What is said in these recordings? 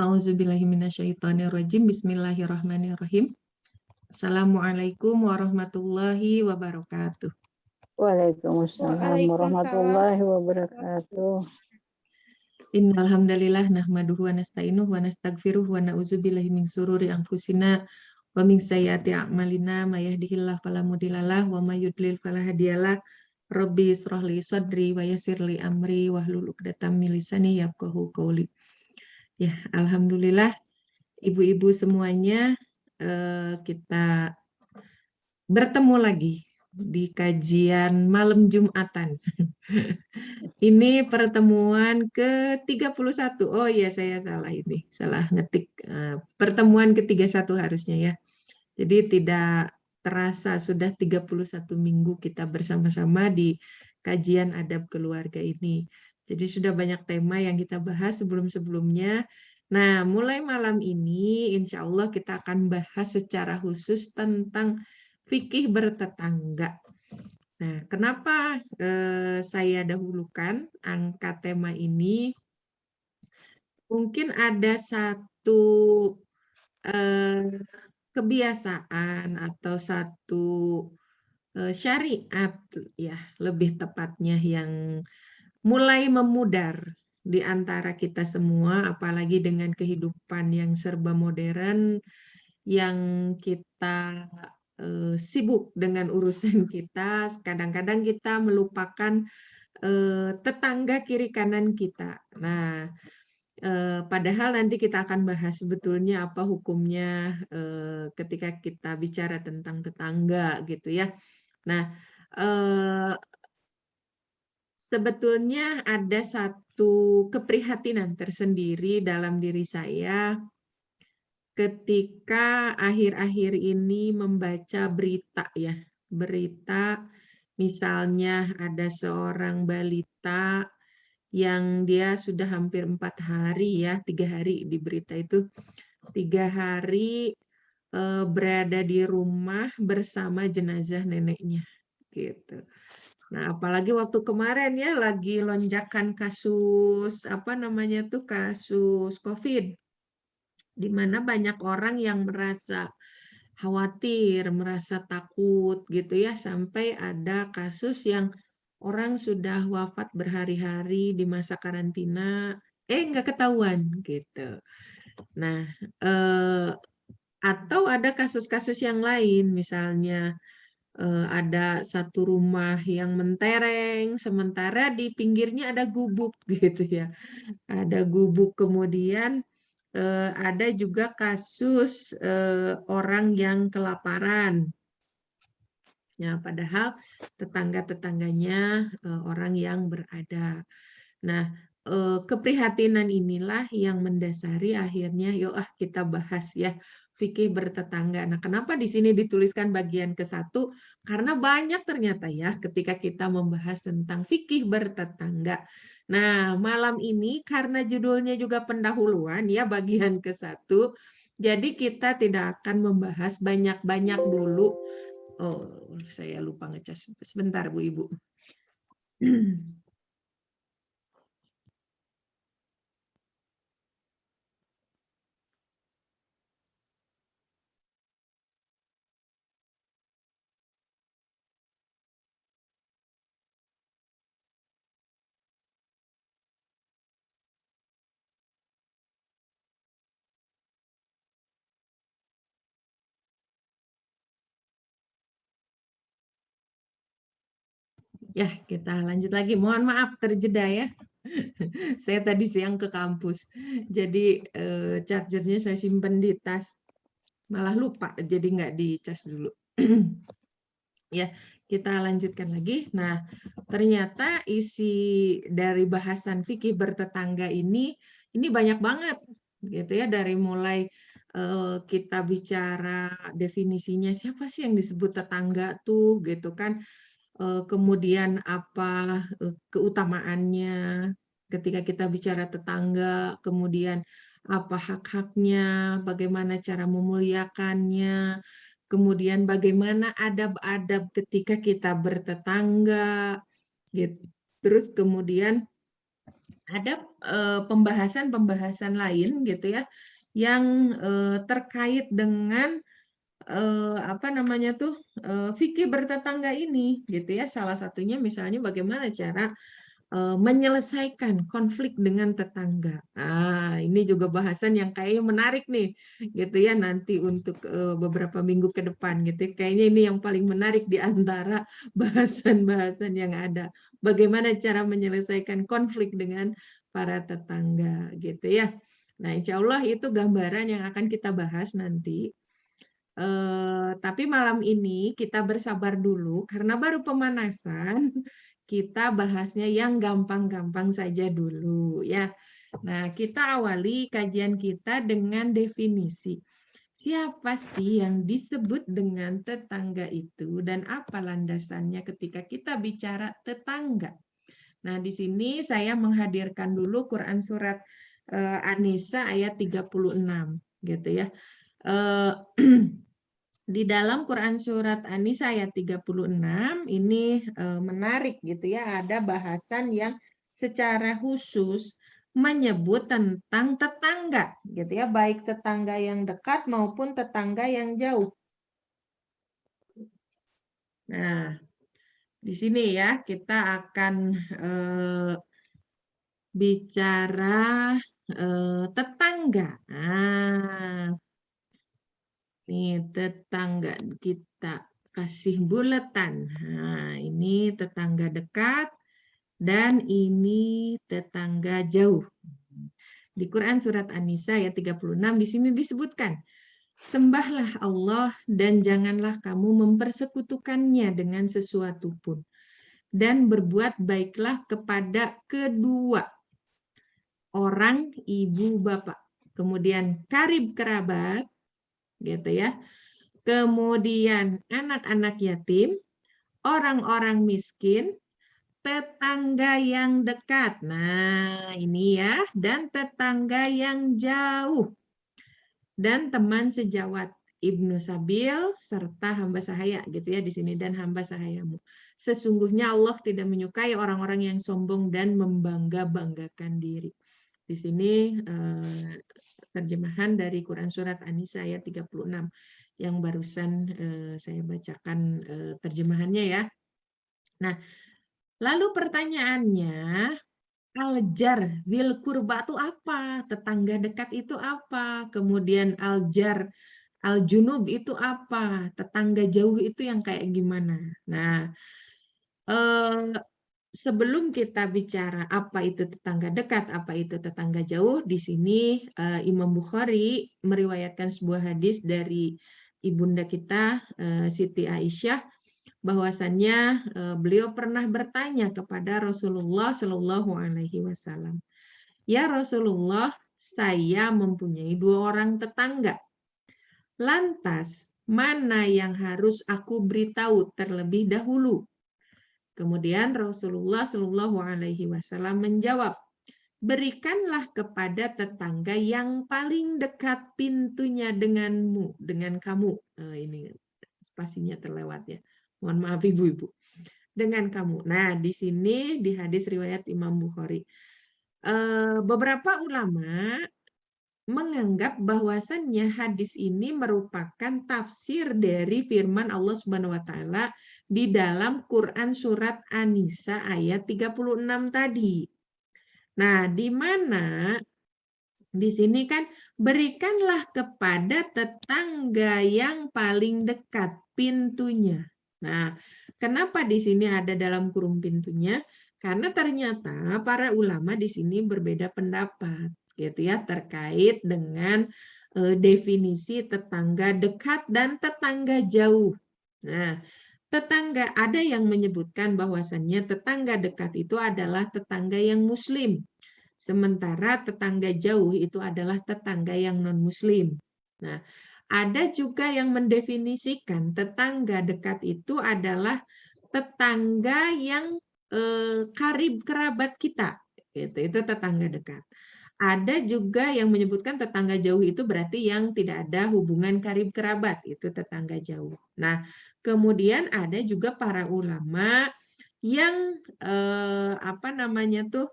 A'udzubillahiminasyaitonirrajim. Bismillahirrahmanirrahim. Assalamualaikum warahmatullahi wabarakatuh. Waalaikumsalam warahmatullahi wabarakatuh. Innal hamdalillah nahmaduhu wa nasta'inuhu wa nastaghfiruh wa na'udzubillahi min syururi anfusina wa min sayyiati a'malina may yahdihillahu fala mudhillalah wa may yudlil fala hadiyalah. Rabbi ishrah li sadri wa yassir li amri wahlul 'uqdatam min lisani yafqahu qawli. Ya, alhamdulillah ibu-ibu semuanya, kita bertemu lagi di kajian malam Jumatan. Ini pertemuan ke-31. Oh iya, saya salah ini. Salah ngetik. Pertemuan ke-31 harusnya ya. Jadi tidak terasa sudah 31 minggu kita bersama-sama di kajian adab keluarga ini. Jadi sudah banyak tema yang kita bahas sebelum-sebelumnya. Nah, mulai malam ini insya Allah kita akan bahas secara khusus tentang fikih bertetangga. Nah, kenapa saya dahulukan angkat tema ini? Mungkin ada satu kebiasaan atau satu syariat, ya lebih tepatnya, yang mulai memudar di antara kita semua, apalagi dengan kehidupan yang serba modern, yang kita sibuk dengan urusan kita, kadang-kadang kita melupakan tetangga kiri kanan kita. Nah, padahal nanti kita akan bahas sebetulnya apa hukumnya ketika kita bicara tentang tetangga gitu ya. Nah, sebetulnya ada satu keprihatinan tersendiri dalam diri saya ketika akhir-akhir ini membaca berita ya. Berita misalnya ada seorang balita yang dia sudah hampir 4 hari ya, 3 hari di berita itu, 3 hari berada di rumah bersama jenazah neneknya gitu. Nah, apalagi waktu kemarin ya lagi lonjakan kasus kasus COVID, di mana banyak orang yang merasa khawatir, merasa takut gitu ya, sampai ada kasus yang orang sudah wafat berhari-hari di masa karantina, nggak ketahuan gitu. Nah, atau ada kasus-kasus yang lain, misalnya ada satu rumah yang mentereng, sementara di pinggirnya ada gubuk gitu ya. Ada gubuk, kemudian ada juga kasus orang yang kelaparan. Ya, padahal tetangga-tetangganya orang yang berada. Nah, keprihatinan inilah yang mendasari akhirnya yuk kita bahas ya fikih bertetangga. Nah, kenapa di sini dituliskan bagian ke-1? Karena banyak ternyata ya ketika kita membahas tentang fikih bertetangga. Nah, malam ini karena judulnya juga pendahuluan ya bagian ke-1, jadi kita tidak akan membahas banyak-banyak dulu. Oh, saya lupa ngecas. Sebentar, Bu Ibu. Ya, kita lanjut lagi. Mohon maaf terjeda ya. Saya tadi siang ke kampus. Jadi chargernya saya simpen di tas. Malah lupa, jadi nggak dicas dulu. Ya, kita lanjutkan lagi. Nah, ternyata isi dari bahasan fikih bertetangga ini banyak banget gitu ya, dari mulai kita bicara definisinya siapa sih yang disebut tetangga tuh gitu kan. Kemudian apa keutamaannya ketika kita bicara tetangga, kemudian apa hak-haknya, bagaimana cara memuliakannya, kemudian bagaimana adab-adab ketika kita bertetangga, gitu. Terus kemudian ada pembahasan-pembahasan lain gitu ya yang terkait dengan apa namanya tuh fikih bertetangga ini gitu ya. Salah satunya misalnya bagaimana cara menyelesaikan konflik dengan tetangga. Ini juga bahasan yang kayaknya menarik nih, gitu ya, nanti untuk beberapa minggu ke depan, gitu. Kayaknya ini yang paling menarik di antara bahasan-bahasan yang ada. Bagaimana cara menyelesaikan konflik dengan para tetangga, gitu ya. Nah, insya Allah itu gambaran yang akan kita bahas nanti. Tapi malam ini kita bersabar dulu karena baru pemanasan. Kita bahasnya yang gampang-gampang saja dulu ya. Nah, kita awali kajian kita dengan definisi. Siapa sih yang disebut dengan tetangga itu dan apa landasannya ketika kita bicara tetangga? Nah, di sini saya menghadirkan dulu Quran surat An-Nisa ayat 36 gitu ya. Di dalam Quran surat An-Nisa ayat 36 ini menarik gitu ya, ada bahasan yang secara khusus menyebut tentang tetangga gitu ya, baik tetangga yang dekat maupun tetangga yang jauh. Nah, di sini ya kita akan bicara tetangga. Nih tetangga kita kasih bulatan. Nah, ini tetangga dekat dan ini tetangga jauh. Di Quran surat An-Nisa ayat 36 di sini disebutkan, sembahlah Allah dan janganlah kamu mempersekutukannya dengan sesuatu pun. Dan berbuat baiklah kepada kedua orang ibu bapak. Kemudian karib kerabat, gitu ya. Kemudian anak-anak yatim, orang-orang miskin, tetangga yang dekat. Nah, ini ya, dan tetangga yang jauh. Dan teman sejawat Ibnu Sabil serta hamba sahaya gitu ya di sini, dan hamba sahayamu. Sesungguhnya Allah tidak menyukai orang-orang yang sombong dan membangga-banggakan diri. Di sini terjemahan dari Quran surat An-Nisa ayat 36 yang barusan saya bacakan terjemahannya ya. Nah, lalu pertanyaannya, aljar zil kurba itu apa? Tetangga dekat itu apa? Kemudian aljar al-junub itu apa? Tetangga jauh itu yang kayak gimana? Nah, sebelum kita bicara apa itu tetangga dekat, apa itu tetangga jauh, di sini Imam Bukhari meriwayatkan sebuah hadis dari ibunda kita Siti Aisyah, bahwasannya beliau pernah bertanya kepada Rasulullah Shallallahu Alaihi Wasallam, ya Rasulullah, saya mempunyai 2 orang tetangga. Lantas mana yang harus aku beritahu terlebih dahulu? Kemudian Rasulullah Shallallahu Alaihi Wasallam menjawab, berikanlah kepada tetangga yang paling dekat pintunya denganmu, dengan kamu. Ini spasinya terlewat ya. Mohon maaf ibu-ibu. Dengan kamu. Nah, di sini di hadis riwayat Imam Bukhari. Beberapa ulama menganggap bahwasannya hadis ini merupakan tafsir dari firman Allah Subhanahu wa taala di dalam Quran surat An-Nisa ayat 36 tadi. Nah, di mana di sini kan berikanlah kepada tetangga yang paling dekat pintunya. Nah, kenapa di sini ada dalam kurung pintunya? Karena ternyata para ulama di sini berbeda pendapat gitu ya terkait dengan definisi tetangga dekat dan tetangga jauh. Nah, tetangga ada yang menyebutkan bahwasannya tetangga dekat itu adalah tetangga yang muslim. Sementara tetangga jauh itu adalah tetangga yang non-muslim. Nah, ada juga yang mendefinisikan tetangga dekat itu adalah tetangga yang karib kerabat kita. Itu tetangga dekat. Ada juga yang menyebutkan tetangga jauh itu berarti yang tidak ada hubungan karib kerabat, itu tetangga jauh. Nah, kemudian ada juga para ulama yang apa namanya tuh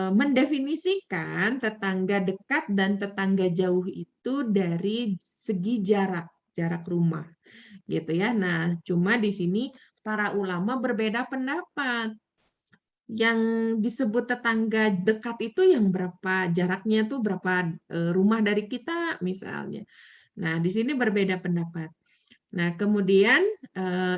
mendefinisikan tetangga dekat dan tetangga jauh itu dari segi jarak rumah, gitu ya. Nah, cuma di sini para ulama berbeda pendapat. Yang disebut tetangga dekat itu yang berapa jaraknya tuh berapa rumah dari kita misalnya. Nah, di sini berbeda pendapat. Nah, kemudian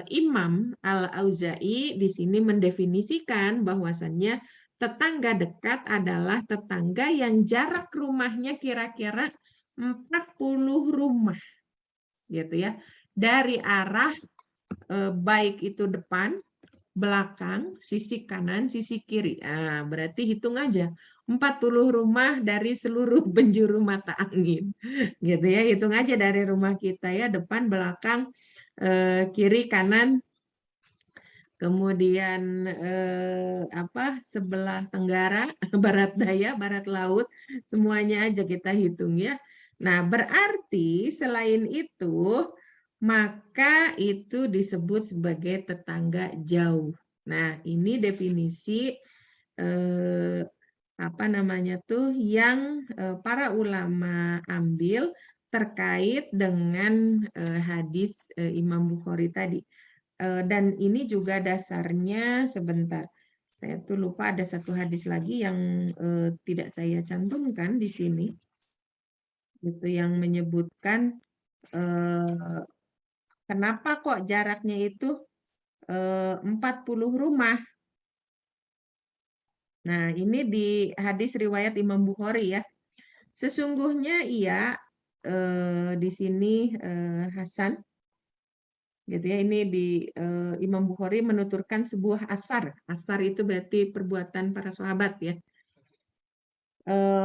Imam Al-Auza'i di sini mendefinisikan bahwasannya tetangga dekat adalah tetangga yang jarak rumahnya kira-kira 40 rumah, gitu ya. Dari arah baik itu depan, belakang, sisi kanan, sisi kiri. Nah, berarti hitung aja 40 rumah dari seluruh penjuru mata angin. Gitu ya, hitung aja dari rumah kita ya, depan, belakang, kiri, kanan, kemudian sebelah tenggara, barat daya, barat laut, semuanya aja kita hitung ya. Nah, berarti selain itu maka itu disebut sebagai tetangga jauh. Nah, ini definisi yang para ulama ambil terkait dengan hadis Imam Bukhari tadi. Dan ini juga dasarnya sebentar. Saya tuh lupa ada satu hadis lagi yang tidak saya cantumkan di sini. Itu yang menyebutkan kenapa kok jaraknya itu 40 rumah. Nah, ini di hadis riwayat Imam Bukhari ya. Sesungguhnya ia di sini Hasan gitu ya. Ini di Imam Bukhari menuturkan sebuah asar. Asar itu berarti perbuatan para sahabat ya.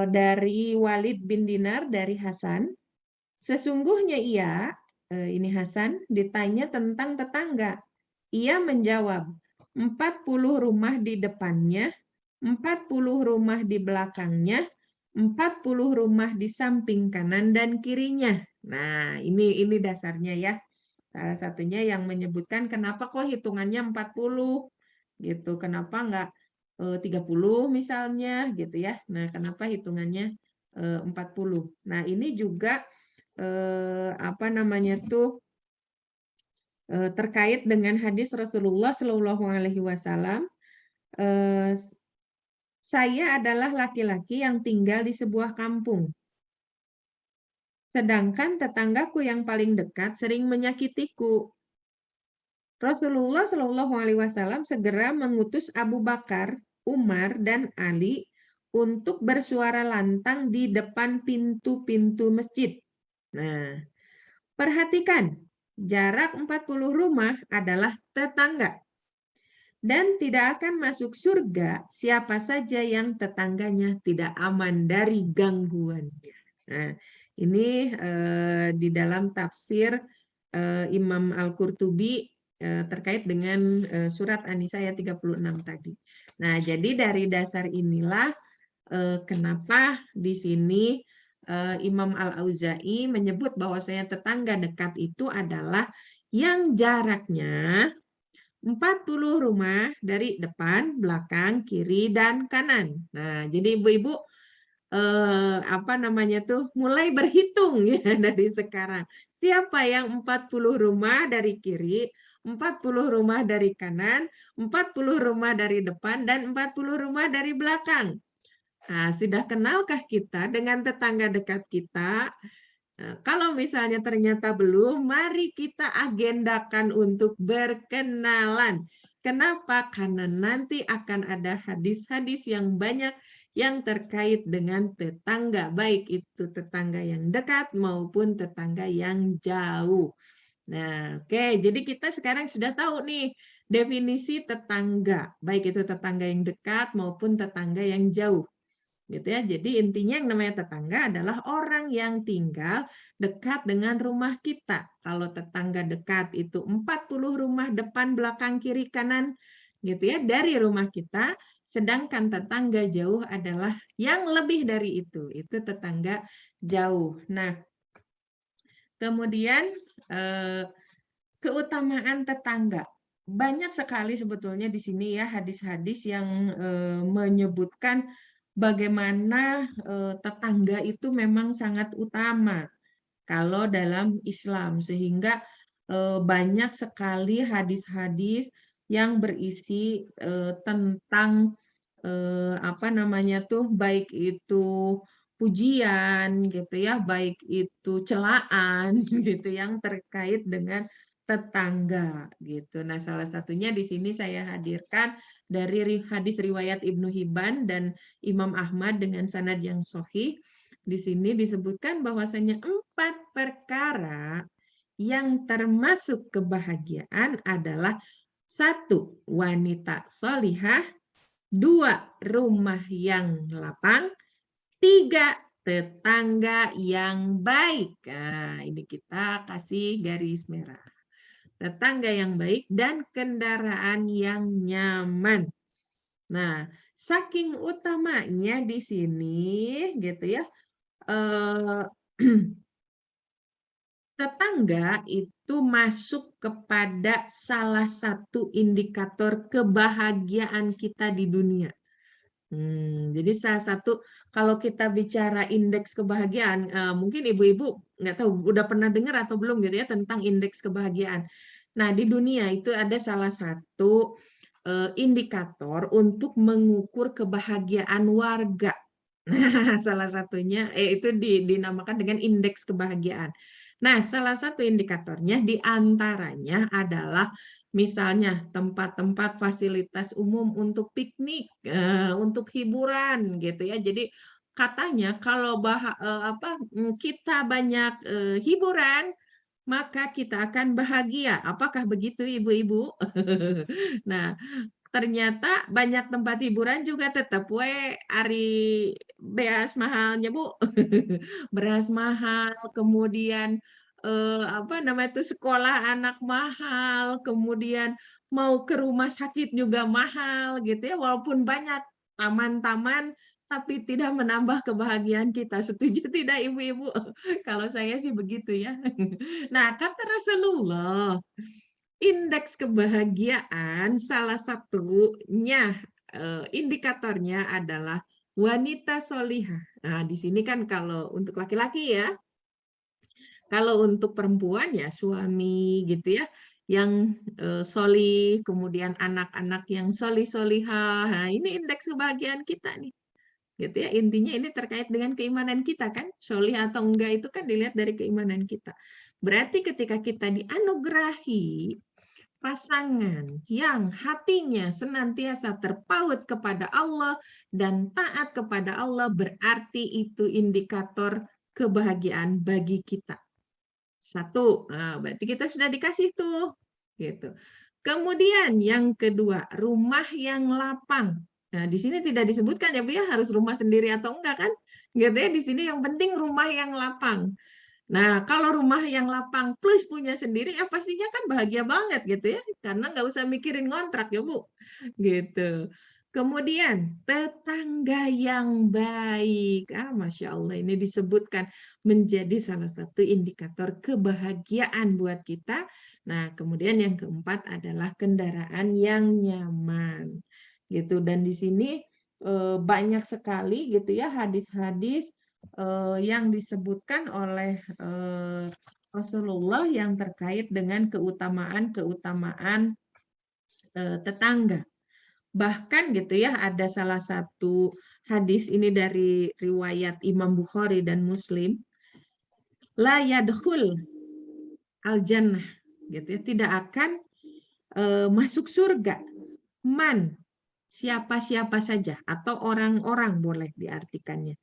Dari Walid bin Dinar dari Hasan. Sesungguhnya ia ini Hasan ditanya tentang tetangga. Ia menjawab, 40 rumah di depannya, 40 rumah di belakangnya, 40 rumah di samping kanan dan kirinya. Nah, ini dasarnya ya. Salah satunya yang menyebutkan kenapa kok hitungannya 40 gitu. Kenapa enggak 30 misalnya gitu ya. Nah, kenapa hitungannya 40? Nah, ini juga terkait dengan hadis Rasulullah Shallallahu Alaihi Wasallam. Saya adalah laki-laki yang tinggal di sebuah kampung. Sedangkan tetanggaku yang paling dekat sering menyakitiku. Rasulullah Shallallahu Alaihi Wasallam segera mengutus Abu Bakar, Umar, dan Ali untuk bersuara lantang di depan pintu-pintu masjid. Nah, perhatikan, jarak 40 rumah adalah tetangga. Dan tidak akan masuk surga siapa saja yang tetangganya tidak aman dari gangguannya. Nah, ini di dalam tafsir Imam Al-Qurtubi terkait dengan surat An-Nisa ayat 36 tadi. Nah, jadi dari dasar inilah kenapa di sini Imam Al-Auza'i menyebut bahwasanya tetangga dekat itu adalah yang jaraknya 40 rumah dari depan, belakang, kiri, dan kanan. Nah, jadi ibu-ibu mulai berhitung ya dari sekarang. Siapa yang 40 rumah dari kiri, 40 rumah dari kanan, 40 rumah dari depan, dan 40 rumah dari belakang. Nah, sudah kenalkah kita dengan tetangga dekat kita? Nah, kalau misalnya ternyata belum, mari kita agendakan untuk berkenalan. Kenapa? Karena nanti akan ada hadis-hadis yang banyak yang terkait dengan tetangga, baik itu tetangga yang dekat maupun tetangga yang jauh. Nah, oke, jadi kita sekarang sudah tahu nih definisi tetangga, baik itu tetangga yang dekat maupun tetangga yang jauh. Gitu ya. Jadi intinya yang namanya tetangga adalah orang yang tinggal dekat dengan rumah kita. Kalau tetangga dekat itu 40 rumah depan, belakang, kiri, kanan gitu ya dari rumah kita, sedangkan tetangga jauh adalah yang lebih dari itu tetangga jauh. Nah, kemudian keutamaan tetangga. Banyak sekali sebetulnya di sini ya hadis-hadis yang menyebutkan bagaimana tetangga itu memang sangat utama kalau dalam Islam, sehingga banyak sekali hadis-hadis yang berisi tentang apa namanya tuh, baik itu pujian gitu ya, baik itu celaan gitu yang terkait dengan tetangga gitu. Nah, salah satunya di sini saya hadirkan dari hadis riwayat Ibnu Hibban dan Imam Ahmad dengan sanad yang sahih. Di sini disebutkan bahwasanya 4 perkara yang termasuk kebahagiaan adalah: 1, wanita solihah; 2, rumah yang lapang; 3, tetangga yang baik. Nah, ini kita kasih garis merah. Tetangga yang baik dan kendaraan yang nyaman. Nah, saking utamanya di sini gitu ya, eh, tetangga itu masuk kepada salah satu indikator kebahagiaan kita di dunia. Jadi salah satu, kalau kita bicara indeks kebahagiaan, mungkin ibu-ibu nggak tahu udah pernah dengar atau belum gitu ya tentang indeks kebahagiaan. Nah, di dunia itu ada salah satu indikator untuk mengukur kebahagiaan warga. Nah, salah satunya itu dinamakan dengan indeks kebahagiaan. Nah, salah satu indikatornya di antaranya adalah misalnya tempat-tempat fasilitas umum untuk piknik, untuk hiburan gitu ya. Jadi katanya kalau kita banyak hiburan, maka kita akan bahagia. Apakah begitu ibu-ibu? Nah, ternyata banyak tempat hiburan juga tetap we ari beas mahalnya Bu. Beras mahal, kemudian apa namanya itu, sekolah anak mahal, kemudian mau ke rumah sakit juga mahal gitu ya, walaupun banyak taman-taman tapi tidak menambah kebahagiaan kita. Setuju tidak ibu-ibu? Kalau saya sih begitu ya. Nah, kata Rasulullah, indeks kebahagiaan salah satunya indikatornya adalah wanita solihah. Nah, di sini kan kalau untuk laki-laki ya, kalau untuk perempuan ya suami gitu ya, yang solih, kemudian anak-anak yang solih-solihah. Nah, ini indeks kebahagiaan kita nih. Gitu ya, intinya ini terkait dengan keimanan kita kan, solih atau enggak itu kan dilihat dari keimanan kita. Berarti ketika kita dianugerahi pasangan yang hatinya senantiasa terpaut kepada Allah dan taat kepada Allah, berarti itu indikator kebahagiaan bagi kita. 1, nah, berarti kita sudah dikasih tuh, gitu. Kemudian yang kedua, rumah yang lapang. Nah, di sini tidak disebutkan ya Bu ya harus rumah sendiri atau enggak kan? Gitu ya, di sini yang penting rumah yang lapang. Nah, kalau rumah yang lapang plus punya sendiri, ya pastinya kan bahagia banget gitu ya, karena nggak usah mikirin ngontrak ya Bu, gitu. Kemudian tetangga yang baik, Masya Allah ini disebutkan menjadi salah satu indikator kebahagiaan buat kita. Nah, kemudian yang keempat adalah kendaraan yang nyaman, gitu. Dan di sini banyak sekali gitu ya hadis-hadis yang disebutkan oleh Rasulullah yang terkait dengan keutamaan-keutamaan tetangga. Bahkan gitu ya, ada salah satu hadis ini dari riwayat Imam Bukhari dan Muslim, la yadkhul al-jannah gitu ya, tidak akan masuk surga man, siapa-siapa saja atau orang-orang boleh diartikannya,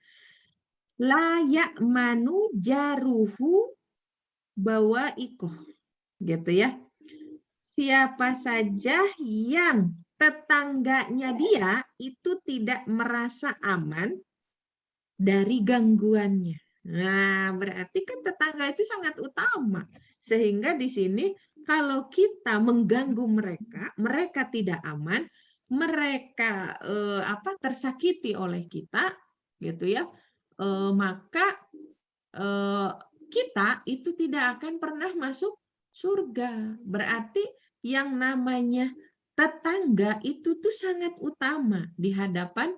la ya'manu jaruhu bawa ikoh gitu ya. Siapa saja yang tetangganya dia itu tidak merasa aman dari gangguannya. Nah, berarti kan tetangga itu sangat utama. Sehingga di sini kalau kita mengganggu mereka, mereka tidak aman, mereka tersakiti oleh kita, gitu ya, maka kita itu tidak akan pernah masuk surga. Berarti yang namanya tetangga itu tuh sangat utama di hadapan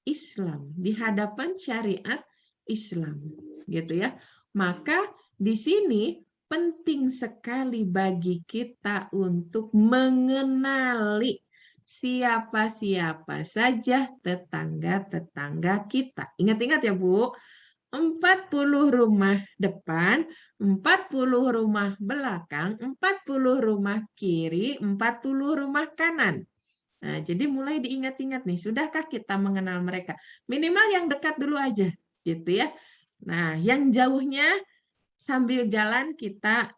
Islam, di hadapan syariat Islam, gitu ya. Maka di sini penting sekali bagi kita untuk mengenali siapa-siapa saja tetangga-tetangga kita. Ingat-ingat ya Bu, 40 rumah depan, 40 rumah belakang, 40 rumah kiri, 40 rumah kanan. Nah, jadi mulai diingat-ingat nih, sudahkah kita mengenal mereka? Minimal yang dekat dulu aja, gitu ya. Nah, yang jauhnya sambil jalan kita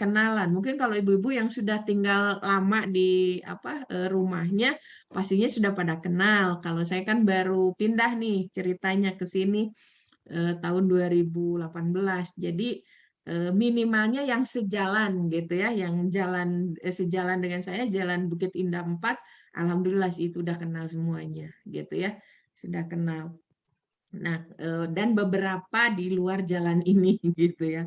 kenalan. Mungkin kalau ibu-ibu yang sudah tinggal lama di rumahnya, pastinya sudah pada kenal. Kalau saya kan baru pindah nih ceritanya ke sini tahun 2018. Jadi minimalnya yang sejalan gitu ya, yang jalan sejalan dengan saya, Jalan Bukit Indah 4, alhamdulillah sih itu udah kenal semuanya gitu ya, sudah kenal. Nah, dan beberapa di luar jalan ini gitu ya.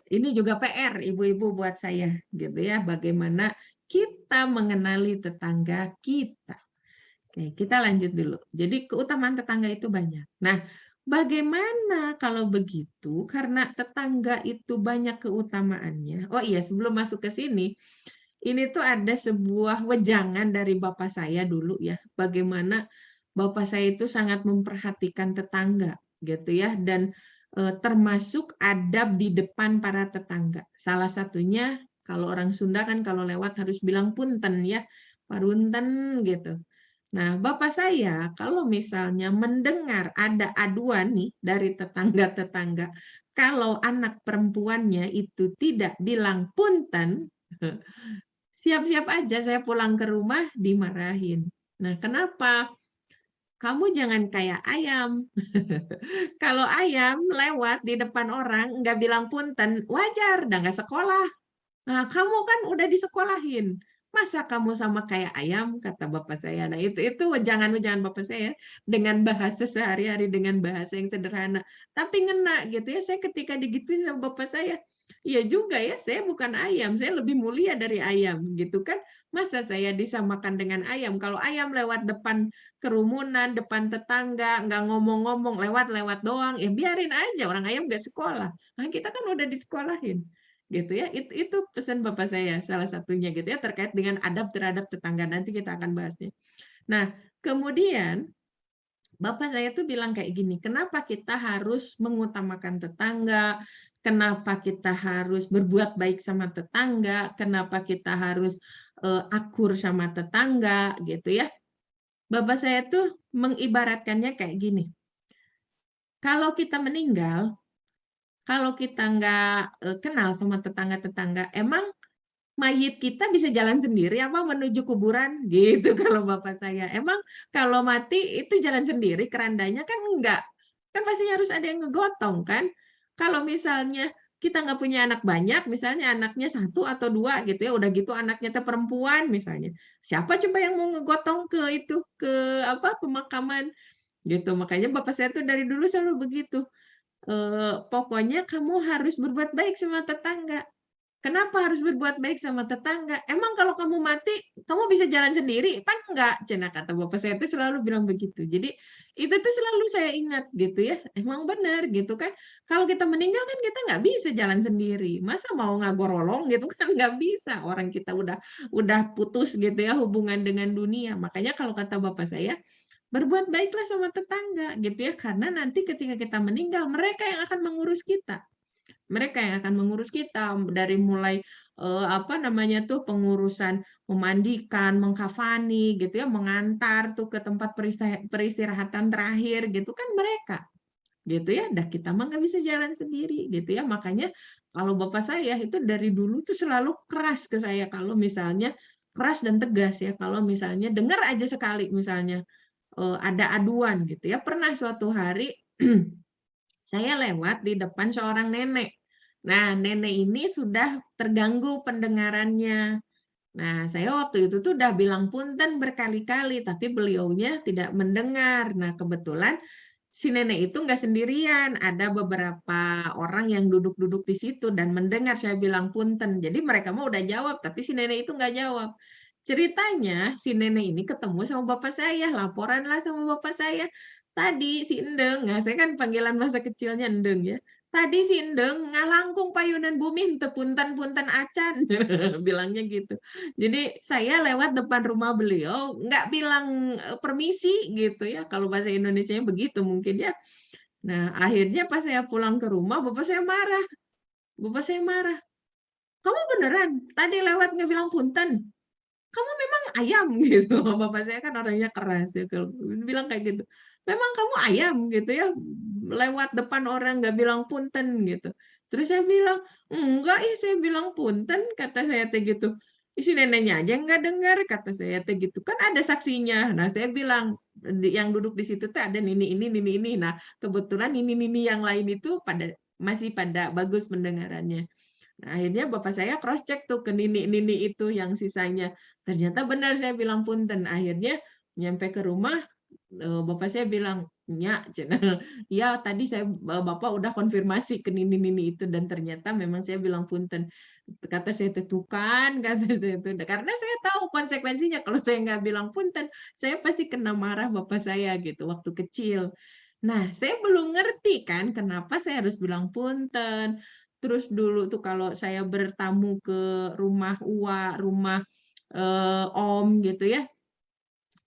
Ini juga PR ibu-ibu buat saya gitu ya, bagaimana kita mengenali tetangga kita. Oke, kita lanjut dulu. Jadi keutamaan tetangga itu banyak. Nah, bagaimana kalau begitu? Karena tetangga itu banyak keutamaannya. Oh iya, sebelum masuk ke sini, ini tuh ada sebuah wejangan dari bapak saya dulu ya. Bagaimana bapak saya itu sangat memperhatikan tetangga gitu ya, dan termasuk adab di depan para tetangga. Salah satunya kalau orang Sunda kan kalau lewat harus bilang punten ya, parunten gitu. Nah, bapak saya kalau misalnya mendengar ada aduan nih dari tetangga-tetangga, kalau anak perempuannya itu tidak bilang punten, siap-siap aja saya pulang ke rumah dimarahin. Nah, kenapa? Kamu jangan kayak ayam. Kalau ayam lewat di depan orang nggak bilang punten, wajar, udah nggak sekolah. Nah, kamu kan udah disekolahin. Masa kamu sama kayak ayam, kata bapak saya. Nah, itu jangan bapak saya dengan bahasa sehari-hari, dengan bahasa yang sederhana. Tapi ngena gitu ya, saya ketika digituin sama bapak saya, iya juga ya, saya bukan ayam, saya lebih mulia dari ayam gitu kan. Masa saya disamakan dengan ayam? Kalau ayam lewat depan kerumunan, depan tetangga, nggak ngomong-ngomong, lewat-lewat doang, ya biarin aja, orang ayam nggak sekolah. Nah, kita kan udah disekolahin gitu ya. Itu pesan bapak saya salah satunya gitu ya, terkait dengan adab terhadap tetangga, nanti kita akan bahasnya. Nah, kemudian bapak saya tuh bilang kayak gini, kenapa kita harus mengutamakan tetangga, kenapa kita harus berbuat baik sama tetangga, kenapa kita harus akur sama tetangga gitu ya. Bapak saya tuh mengibaratkannya kayak gini, kalau kita meninggal, kalau kita nggak kenal sama tetangga-tetangga, emang mayit kita bisa jalan sendiri apa menuju kuburan? Gitu kalau bapak saya. Emang kalau mati itu jalan sendiri kerandanya? Kan enggak. Kan pasti harus ada yang ngegotong kan? Kalau misalnya kita nggak punya anak banyak, misalnya anaknya 1 atau 2 gitu ya, udah gitu anaknya tuh perempuan misalnya. Siapa coba yang mau ngegotong ke itu, ke pemakaman gitu. Makanya bapak saya tuh dari dulu selalu begitu. Pokoknya kamu harus berbuat baik sama tetangga. Kenapa harus berbuat baik sama tetangga? Emang kalau kamu mati, kamu bisa jalan sendiri? Kan enggak, cenah kata bapak saya itu selalu bilang begitu. Jadi itu tuh selalu saya ingat gitu ya. Emang benar gitu kan. Kalau kita meninggal kan kita nggak bisa jalan sendiri. Masa mau ngagorolong gitu kan nggak bisa. Orang kita udah putus gitu ya hubungan dengan dunia. Makanya kalau kata bapak saya, berbuat baiklah sama tetangga gitu ya. Karena nanti ketika kita meninggal, mereka yang akan mengurus kita. Mereka yang akan mengurus kita dari mulai pengurusan memandikan, mengkafani gitu ya, mengantar tuh ke tempat peristirahatan terakhir gitu kan mereka. Gitu ya. Dah kita mah nggak bisa jalan sendiri gitu ya. Makanya kalau bapak saya itu dari dulu tuh selalu keras ke saya kalau misalnya keras dan tegas ya kalau misalnya dengar aja sekali misalnya ada aduan gitu ya. Pernah suatu hari saya lewat di depan seorang nenek. Nah, nenek ini sudah terganggu pendengarannya. Nah, saya waktu itu tuh udah bilang punten berkali-kali, tapi beliaunya tidak mendengar. Nah, kebetulan si nenek itu nggak sendirian, ada beberapa orang yang duduk-duduk di situ dan mendengar saya bilang punten. Jadi mereka mau udah jawab, tapi si nenek itu nggak jawab. ceritanya si nenek ini ketemu sama bapak saya, laporanlah sama bapak saya. Tadi si Endeng, nah saya kan panggilan masa kecilnya Endeng ya. Tadi si Endeng ngalangkung payunan bumi teu punten-punten acan, bilangnya gitu. Jadi saya lewat depan rumah beliau nggak bilang permisi gitu ya. Kalau bahasa Indonesianya begitu mungkin ya. Nah, akhirnya pas saya pulang ke rumah, bapak saya marah. Bapak saya marah. Kamu beneran tadi lewat nggak bilang punten? Kamu memang ayam gitu. Bapak saya kan orangnya keras ya, kalau bilang kayak gitu. Memang kamu ayam gitu ya, lewat depan orang nggak bilang punten gitu. Terus saya bilang, enggak ih saya bilang punten, kata saya teh gitu. Isi neneknya aja nggak dengar, kata saya teh gitu. Kan ada saksinya. Nah saya bilang, yang duduk di situ teh ada ini. Nah kebetulan ini yang lain itu masih pada bagus pendengarannya. Nah, akhirnya bapak saya cross check tuh ke nini itu yang sisanya. Ternyata benar saya bilang punten. Akhirnya nyampe ke rumah, bapak saya bilang, "Nya, cenah, ya tadi bapak udah konfirmasi ke nini itu dan ternyata memang saya bilang punten." Kata saya tetukan, kata saya itu. Karena saya tahu konsekuensinya kalau saya nggak bilang punten, saya pasti kena marah bapak saya gitu waktu kecil. Nah, saya belum ngerti kan kenapa saya harus bilang punten. Terus dulu tuh kalau saya bertamu ke rumah rumah om gitu ya,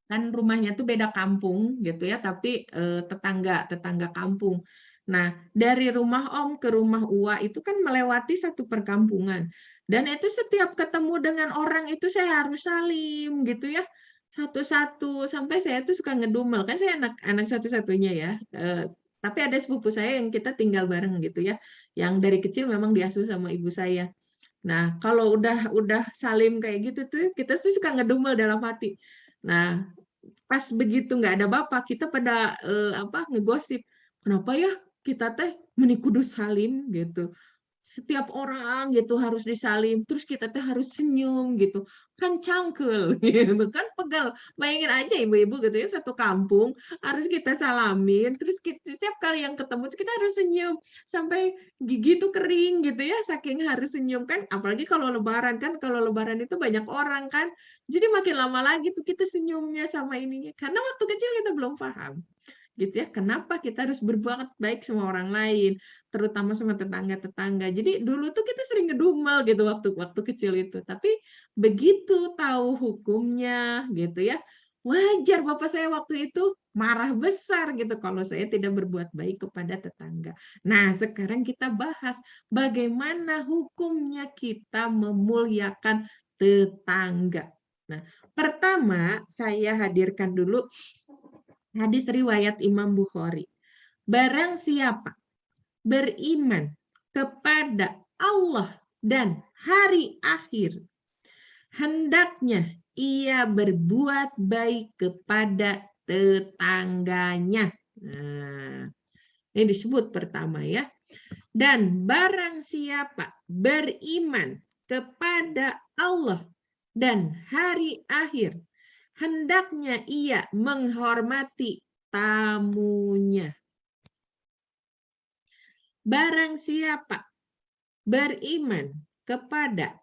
kan rumahnya tuh beda kampung gitu ya, tapi tetangga kampung. Nah, dari rumah om ke rumah uwa itu kan melewati satu perkampungan. Dan itu setiap ketemu dengan orang itu saya harus salim gitu ya. Satu-satu sampai saya tuh suka ngedumel. Kan saya anak satu-satunya ya. Tapi ada sepupu saya yang kita tinggal bareng gitu ya. Yang dari kecil memang diasuh sama ibu saya. Nah, kalau udah salim kayak gitu tuh kita tuh suka ngedumel dalam hati. Nah, pas begitu nggak ada bapak, kita pada ngegosip, kenapa ya kita teh meni kudu salim gitu. Setiap orang gitu harus disalim, terus kita teh harus senyum gitu. Kan cangkel gitu, kan pegal. Bayangin aja ibu-ibu gitu ya, satu kampung harus kita salamin, terus setiap kali yang ketemu kita harus senyum sampai gigi tuh kering gitu ya, saking harus senyum kan. Apalagi kalau lebaran kan, kalau lebaran itu banyak orang kan. Jadi makin lama lagi tuh kita senyumnya sama ininya. Karena waktu kecil kita belum paham gitu ya, kenapa kita harus berbuat baik sama orang lain, terutama sama tetangga-tetangga. Jadi dulu tuh kita sering ngedumel gitu waktu kecil itu, tapi begitu tahu hukumnya gitu ya, wajar bapak saya waktu itu marah besar gitu kalau saya tidak berbuat baik kepada tetangga. Nah, sekarang kita bahas bagaimana hukumnya kita memuliakan tetangga. Nah, pertama saya hadirkan dulu hadis riwayat Imam Bukhari. Barang siapa beriman kepada Allah dan hari akhir, hendaknya ia berbuat baik kepada tetangganya. Nah, ini disebut pertama ya. Dan barang siapa beriman kepada Allah dan hari akhir, hendaknya ia menghormati tamunya. Barang siapa beriman kepada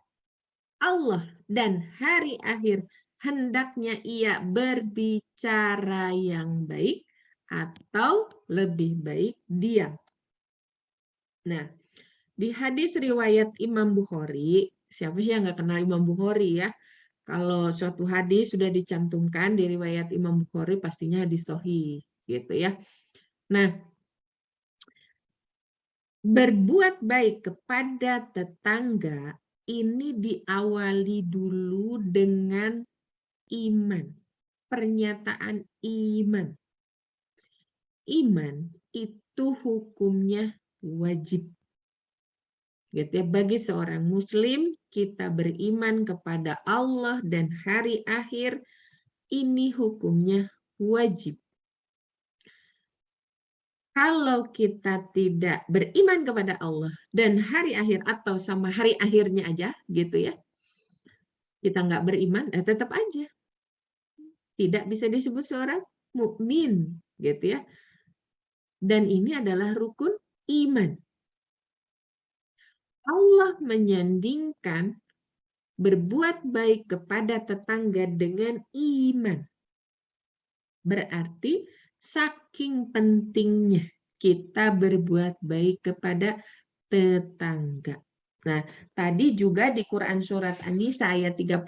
Allah dan hari akhir, hendaknya ia berbicara yang baik atau lebih baik diam. Nah, di hadis riwayat Imam Bukhari, siapa sih yang nggak kenal Imam Bukhari ya? Kalau suatu hadis sudah dicantumkan di riwayat Imam Bukhari, pastinya hadis sahih gitu ya. Nah, berbuat baik kepada tetangga ini diawali dulu dengan iman, pernyataan iman. Iman itu hukumnya wajib. Gitu ya. Bagi seorang muslim, kita beriman kepada Allah dan hari akhir, ini hukumnya wajib. Kalau kita tidak beriman kepada Allah dan hari akhir atau sama hari akhirnya aja gitu ya, kita nggak beriman, tetap aja tidak bisa disebut seorang mukmin gitu ya. Dan ini adalah rukun iman. Allah menyandingkan berbuat baik kepada tetangga dengan iman. Berarti saking pentingnya kita berbuat baik kepada tetangga. Nah, tadi juga di Quran surat An-Nisa ayat 36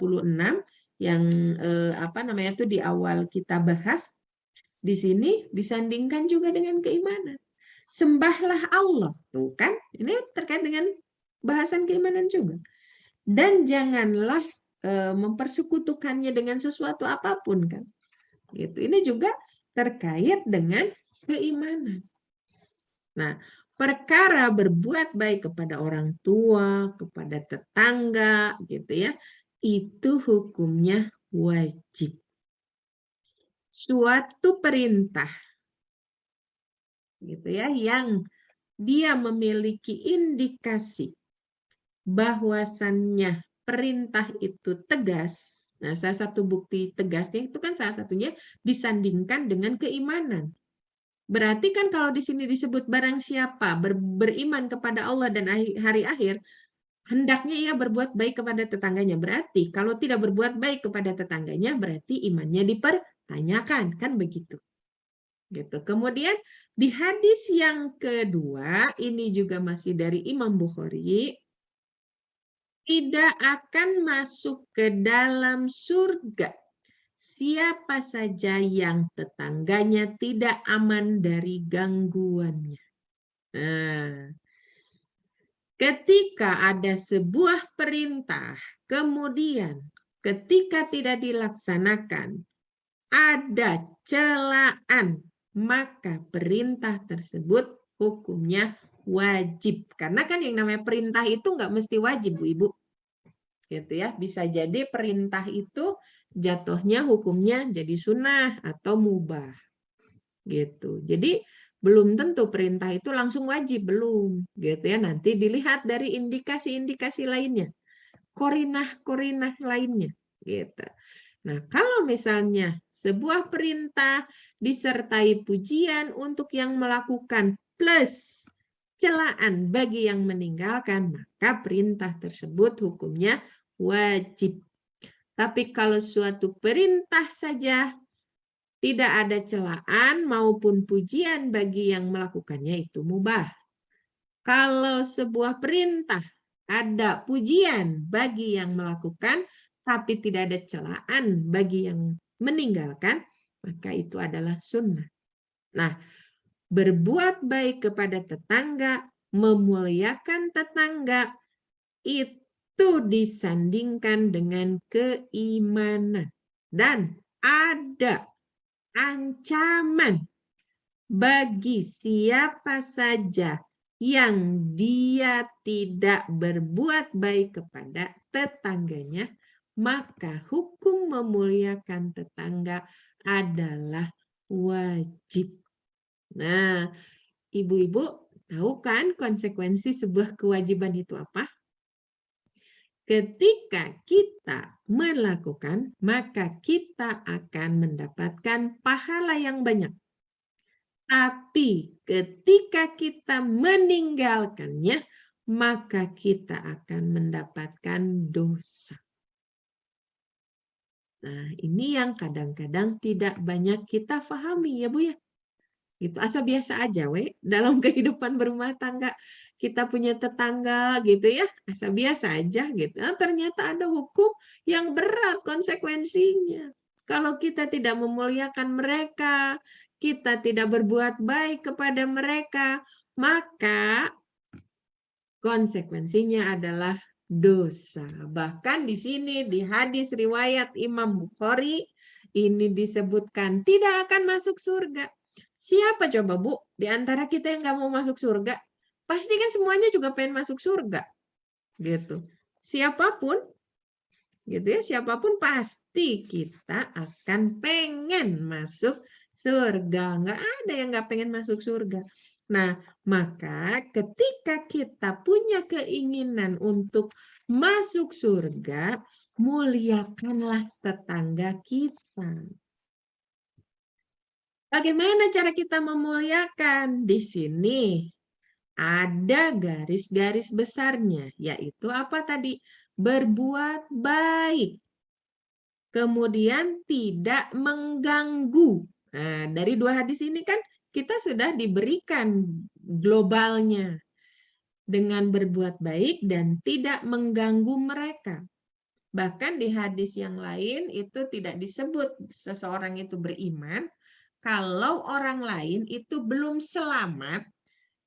yang itu di awal kita bahas, di sini disandingkan juga dengan keimanan. Sembahlah Allah, tuh kan? Ini terkait dengan bahasan keimanan juga. Dan janganlah mempersekutukannya dengan sesuatu apapun, kan? Gitu. Ini juga terkait dengan keimanan. Nah, perkara berbuat baik kepada orang tua, kepada tetangga, gitu ya, itu hukumnya wajib. Suatu perintah, gitu ya, yang dia memiliki indikasi bahwasannya perintah itu tegas. Nah, salah satu bukti tegasnya itu kan salah satunya disandingkan dengan keimanan. Berarti kan kalau di sini disebut barang siapa beriman kepada Allah dan hari akhir, hendaknya ia berbuat baik kepada tetangganya. Berarti kalau tidak berbuat baik kepada tetangganya, berarti imannya dipertanyakan, kan begitu. Gitu. Kemudian di hadis yang kedua, ini juga masih dari Imam Bukhari, tidak akan masuk ke dalam surga siapa saja yang tetangganya tidak aman dari gangguannya. Nah, ketika ada sebuah perintah, kemudian ketika tidak dilaksanakan, ada celaan, maka perintah tersebut hukumnya wajib. Karena kan yang namanya perintah itu nggak mesti wajib, Bu Ibu. Gitu ya, bisa jadi perintah itu jatuhnya hukumnya jadi sunnah atau mubah. Gitu. Jadi belum tentu perintah itu langsung wajib, belum. Gitu ya, nanti dilihat dari indikasi-indikasi lainnya. Korinah-korinah lainnya. Gitu. Nah, kalau misalnya sebuah perintah disertai pujian untuk yang melakukan plus celaan bagi yang meninggalkan, maka perintah tersebut hukumnya wajib. Tapi kalau suatu perintah saja tidak ada celaan maupun pujian bagi yang melakukannya, itu mubah. Kalau sebuah perintah ada pujian bagi yang melakukan, tapi tidak ada celaan bagi yang meninggalkan, maka itu adalah sunnah. Nah, berbuat baik kepada tetangga, memuliakan tetangga, itu disandingkan dengan keimanan. Dan ada ancaman bagi siapa saja yang dia tidak berbuat baik kepada tetangganya, maka hukum memuliakan tetangga adalah wajib. Nah, ibu-ibu tahu kan konsekuensi sebuah kewajiban itu apa? Ketika kita melakukan, maka kita akan mendapatkan pahala yang banyak. Tapi ketika kita meninggalkannya, maka kita akan mendapatkan dosa. Nah, ini yang kadang-kadang tidak banyak kita pahami ya Bu ya. Itu asal biasa aja dalam kehidupan berumah tangga. Kita punya tetangga gitu ya, asal biasa aja gitu. Nah, ternyata ada hukum yang berat konsekuensinya. Kalau kita tidak memuliakan mereka, kita tidak berbuat baik kepada mereka, maka konsekuensinya adalah dosa. Bahkan di sini di hadis riwayat Imam Bukhari ini disebutkan tidak akan masuk surga. Siapa coba Bu di antara kita yang nggak mau masuk surga? Pasti kan semuanya juga pengen masuk surga, gitu. Siapapun, gitu ya, siapapun pasti kita akan pengen masuk surga. Nggak ada yang nggak pengen masuk surga. Nah, maka ketika kita punya keinginan untuk masuk surga, muliakanlah tetangga kita. Bagaimana cara kita memuliakan? Di sini ada garis-garis besarnya, yaitu apa tadi? berbuat baik, kemudian tidak mengganggu. Nah, dari dua hadis ini kan kita sudah diberikan globalnya dengan berbuat baik dan tidak mengganggu mereka. Bahkan di hadis yang lain itu tidak disebut seseorang itu beriman kalau orang lain itu belum selamat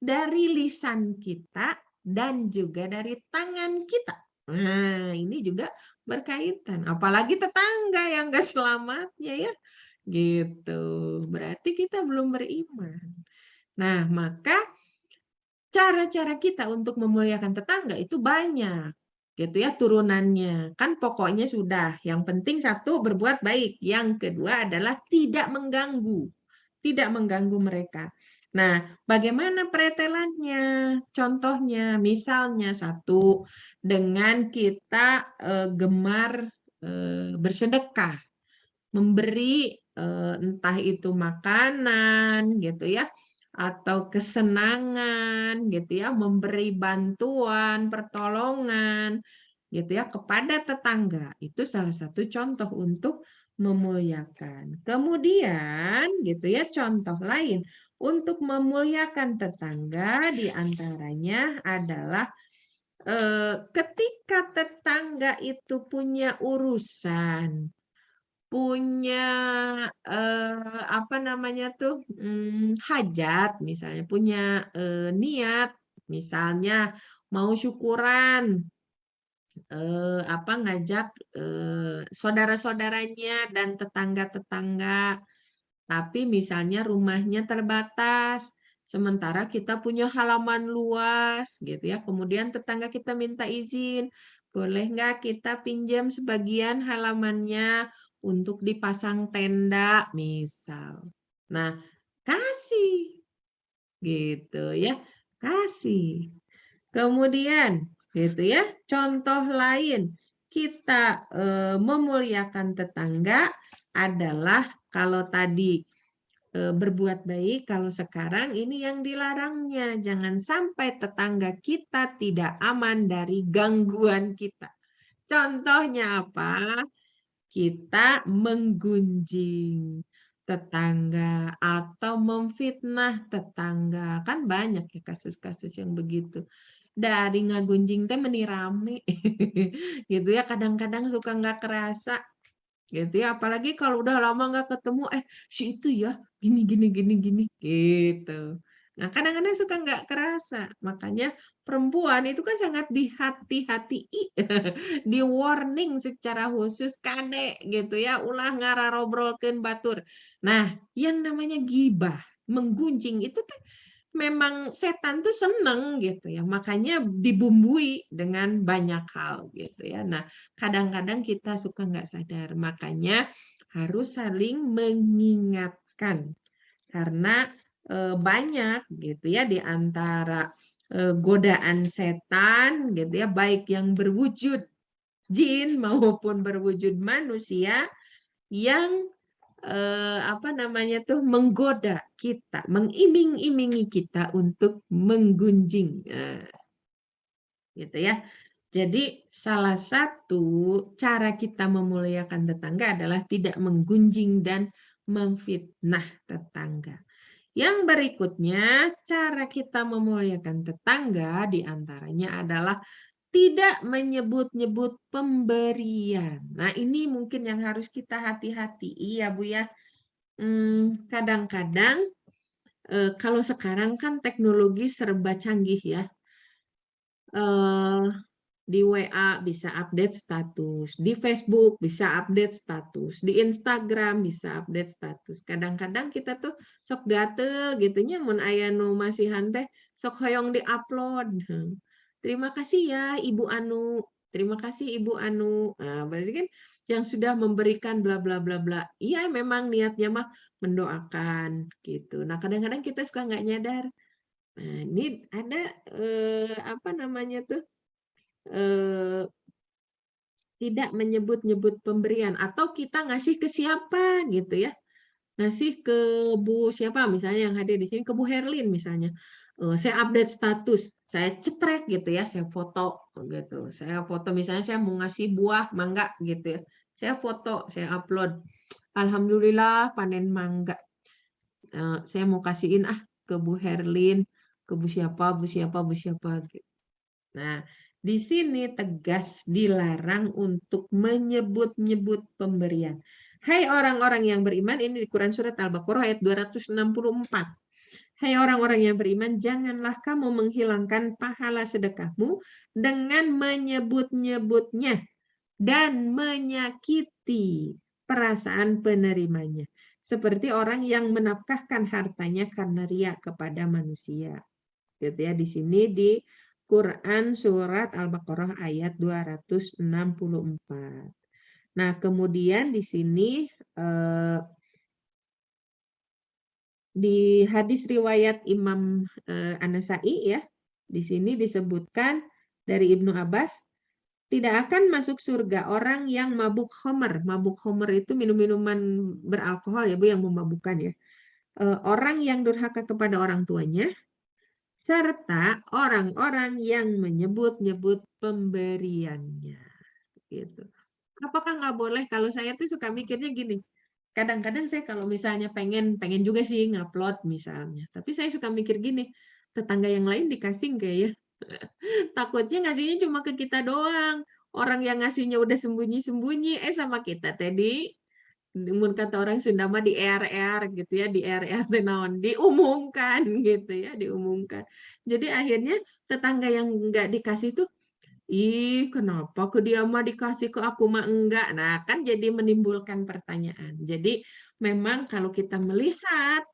dari lisan kita dan juga dari tangan kita. Nah, ini juga berkaitan. Apalagi tetangga yang nggak selamatnya ya. Gitu. Berarti kita belum beriman. Nah, maka cara-cara kita untuk memuliakan tetangga itu banyak. Gitu ya turunannya. Kan pokoknya sudah. Yang penting satu berbuat baik. Yang kedua adalah tidak mengganggu. Tidak mengganggu mereka. Nah, bagaimana pretelannya? Contohnya, misalnya satu, dengan kita gemar bersedekah, memberi entah itu makanan, gitu ya, atau kesenangan, gitu ya, memberi bantuan, pertolongan, gitu ya, kepada tetangga. Itu salah satu contoh untuk memuliakan. Kemudian, gitu ya, contoh lain untuk memuliakan tetangga diantaranya adalah ketika tetangga itu punya urusan, punya apa namanya tuh hajat, misalnya punya niat, misalnya mau syukuran, apa ngajak saudara-saudaranya dan tetangga-tetangga. Tapi misalnya rumahnya terbatas, sementara kita punya halaman luas, gitu ya. Kemudian tetangga kita minta izin, boleh nggak kita pinjam sebagian halamannya untuk dipasang tenda, misal. Nah, kasih, gitu ya, kasih. Kemudian, gitu ya, contoh lain kita memuliakan tetangga adalah kalau tadi berbuat baik, kalau sekarang ini yang dilarangnya. Jangan sampai tetangga kita tidak aman dari gangguan kita. Contohnya apa? Kita menggunjing tetangga atau memfitnah tetangga. Kan banyak ya kasus-kasus yang begitu. Dari ngagunjing teh meni rame. Gitu ya, kadang-kadang suka nggak kerasa gitu ya, apalagi kalau udah lama nggak ketemu si itu ya gini gini gini gini gitu. Nah, kadang-kadang suka nggak kerasa, makanya perempuan itu kan sangat dihati-hatii di warning secara khusus kadek gitu ya, ulah ngararobrolkeun batur. Nah, yang namanya gibah, menggunjing itu tuh memang setan tuh seneng gitu ya, makanya dibumbui dengan banyak hal gitu ya. Nah, kadang-kadang kita suka nggak sadar, makanya harus saling mengingatkan karena banyak gitu ya di antara godaan setan gitu ya, baik yang berwujud jin maupun berwujud manusia yang apa namanya tuh menggoda kita, mengiming-imingi kita untuk menggunjing, gitu ya. Jadi salah satu cara kita memuliakan tetangga adalah tidak menggunjing dan memfitnah tetangga. Yang berikutnya, cara kita memuliakan tetangga diantaranya adalah tidak menyebut-nyebut pemberian. Nah, ini mungkin yang harus kita hati-hati. Iya, Bu ya. Kadang-kadang kalau sekarang kan teknologi serba canggih ya. Di WA bisa update status, di Facebook bisa update status, di Instagram bisa update status. Kadang-kadang kita tuh sok gatel gitu nya mun aya nu masihan teh sok hoyong di-upload. Terima kasih ya Ibu Anu. Terima kasih Ibu Anu. Nah, berarti kan yang sudah memberikan bla bla bla bla. Iya memang niatnya mah mendoakan gitu. Nah, kadang-kadang kita suka nggak nyadar. Nah, ini ada apa namanya tuh? Tidak menyebut-nyebut pemberian atau kita ngasih ke siapa gitu ya, ngasih ke Bu siapa misalnya yang hadir di sini, ke Bu Herlin misalnya, saya update status saya cetrek gitu ya, saya foto gitu. Saya foto misalnya saya mau ngasih buah mangga gitu ya. Saya foto, saya upload. Alhamdulillah panen mangga. Saya mau kasihin ke Bu Herlin, ke Bu siapa, Bu siapa, Bu siapa gitu. Nah, di sini tegas dilarang untuk menyebut-nyebut pemberian. Hai orang-orang yang beriman, ini di Quran Surat Al-Baqarah ayat 264. Hai orang-orang yang beriman, janganlah kamu menghilangkan pahala sedekahmu dengan menyebut-nyebutnya dan menyakiti perasaan penerimanya. Seperti orang yang menafkahkan hartanya karena riya kepada manusia. Gitu ya, di sini di Quran Surat Al-Baqarah ayat 264. Nah, kemudian di sini di hadis riwayat Imam An-Nasa'i ya, di sini disebutkan dari Ibnu Abbas, tidak akan masuk surga orang yang mabuk khamr. Mabuk khamr itu minum-minuman beralkohol ya Bu, yang memabukkan ya. Orang yang durhaka kepada orang tuanya, serta orang-orang yang menyebut-nyebut pemberiannya. Gitu. Apakah nggak boleh? Kalau saya tuh suka mikirnya gini, kadang-kadang saya kalau misalnya pengen juga sih ngupload misalnya, tapi saya suka mikir gini, tetangga yang lain dikasih nggak ya? Takutnya ngasihnya cuma ke kita doang. Orang yang ngasihnya udah sembunyi-sembunyi, sama kita tadi, mun kata orang Sunda mah di ER gitu ya, di ER teh naon, diumumkan gitu ya, diumumkan. Jadi akhirnya tetangga yang nggak dikasih tuh, ih, kenapa ke dia mah dikasih, ke aku mah enggak? Nah, kan jadi menimbulkan pertanyaan. Jadi memang kalau kita melihat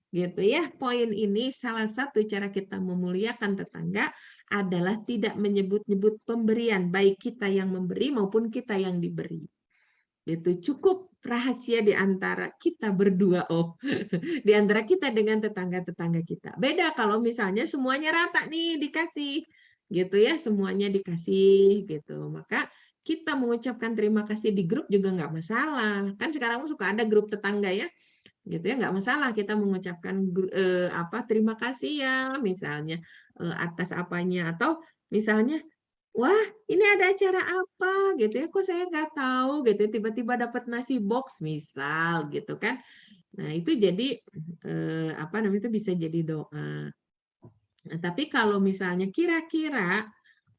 gitu ya, poin ini salah satu cara kita memuliakan tetangga adalah tidak menyebut-nyebut pemberian, baik kita yang memberi maupun kita yang diberi. Itu cukup rahasia di antara kita berdua, di antara kita dengan tetangga-tetangga kita. Beda kalau misalnya semuanya rata nih dikasih, gitu ya, semuanya dikasih gitu. Maka kita mengucapkan terima kasih di grup juga nggak masalah. Kan sekarang suka ada grup tetangga ya, gitu ya, nggak masalah kita mengucapkan terima kasih ya, misalnya atas apanya, atau misalnya, wah, ini ada acara apa gitu ya, kok saya nggak tahu gitu ya, tiba-tiba dapat nasi box misal gitu kan. Nah, itu jadi itu bisa jadi doa. Nah, tapi kalau misalnya kira-kira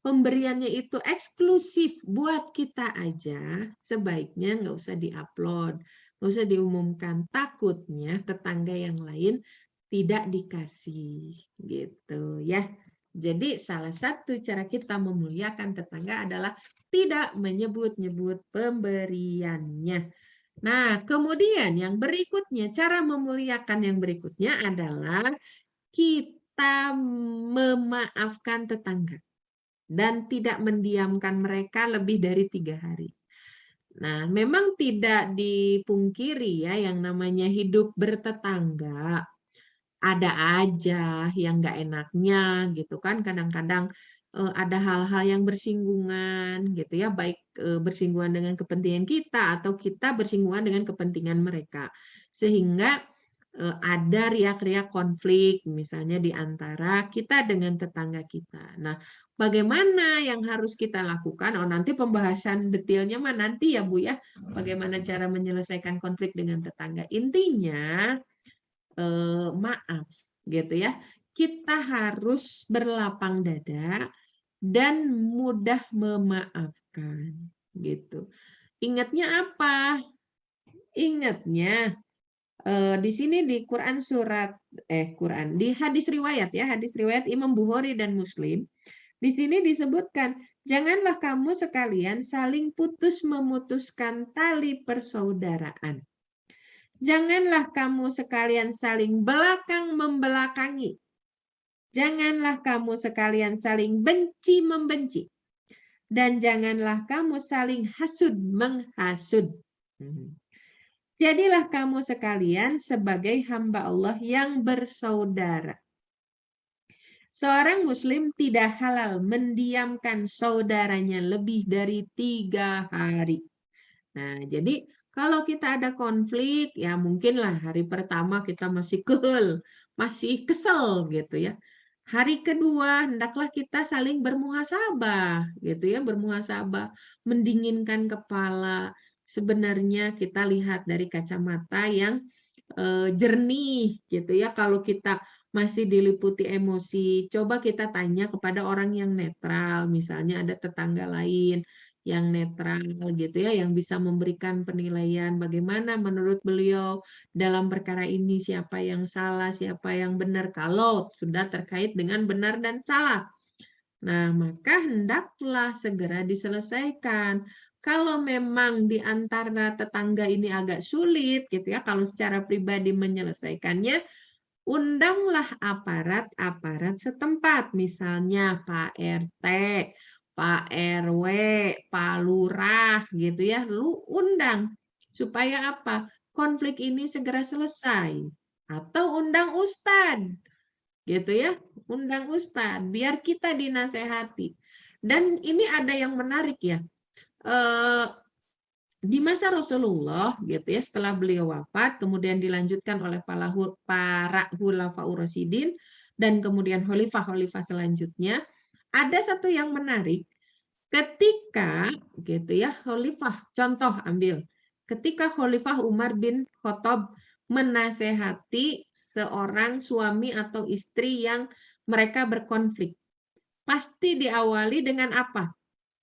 pemberiannya itu eksklusif buat kita aja, sebaiknya nggak usah diupload, nggak usah diumumkan. Takutnya tetangga yang lain tidak dikasih, gitu ya. Jadi salah satu cara kita memuliakan tetangga adalah tidak menyebut-nyebut pemberiannya. Nah, kemudian yang berikutnya, cara memuliakan yang berikutnya adalah kita memaafkan tetangga dan tidak mendiamkan mereka lebih dari 3 hari. Nah, memang tidak dipungkiri ya, yang namanya hidup bertetangga, ada aja yang nggak enaknya gitu kan. Kadang-kadang ada hal-hal yang bersinggungan gitu ya, baik bersinggungan dengan kepentingan kita atau kita bersinggungan dengan kepentingan mereka. Sehingga ada riak-riak konflik misalnya di antara kita dengan tetangga kita. Nah, bagaimana yang harus kita lakukan? Oh, nanti pembahasan detailnya mah nanti ya Bu ya, bagaimana cara menyelesaikan konflik dengan tetangga. Intinya maaf gitu ya. Kita harus berlapang dada dan mudah memaafkan gitu. Ingatnya apa? Ingatnya di sini di Quran di hadis riwayat ya, hadis riwayat Imam Bukhari dan Muslim. Di sini disebutkan, janganlah kamu sekalian saling putus memutuskan tali persaudaraan. Janganlah kamu sekalian saling belakang membelakangi. Janganlah kamu sekalian saling benci membenci. Dan janganlah kamu saling hasud menghasud. Jadilah kamu sekalian sebagai hamba Allah yang bersaudara. Seorang muslim tidak halal mendiamkan saudaranya lebih dari 3 hari. Nah, jadi kalau kita ada konflik, ya mungkinlah hari pertama kita masih masih kesel gitu ya. Hari kedua, hendaklah kita saling bermuhasabah, gitu ya, bermuhasabah, mendinginkan kepala. Sebenarnya kita lihat dari kacamata yang jernih, gitu ya. Kalau kita masih diliputi emosi, coba kita tanya kepada orang yang netral, misalnya ada tetangga lain yang netral, gitu ya, yang bisa memberikan penilaian bagaimana menurut beliau dalam perkara ini, siapa yang salah, siapa yang benar, kalau sudah terkait dengan benar dan salah. Nah, maka hendaklah segera diselesaikan. Kalau memang di antara tetangga ini agak sulit, gitu ya, kalau secara pribadi menyelesaikannya, undanglah aparat-aparat setempat, misalnya Pak RT, Pak RW, Pak Lurah, gitu ya, lu undang. Supaya apa? Konflik ini segera selesai. Atau undang ustadz, gitu ya, undang ustadz, biar kita dinasehati. Dan ini ada yang menarik ya, di masa Rasulullah, gitu ya, setelah beliau wafat, kemudian dilanjutkan oleh para Khulafaur Rasyidin, dan kemudian khalifah-khalifah selanjutnya, ada satu yang menarik, ketika, gitu ya, khalifah, contoh ambil, ketika Khalifah Umar bin Khattab menasehati seorang suami atau istri yang mereka berkonflik, pasti diawali dengan apa?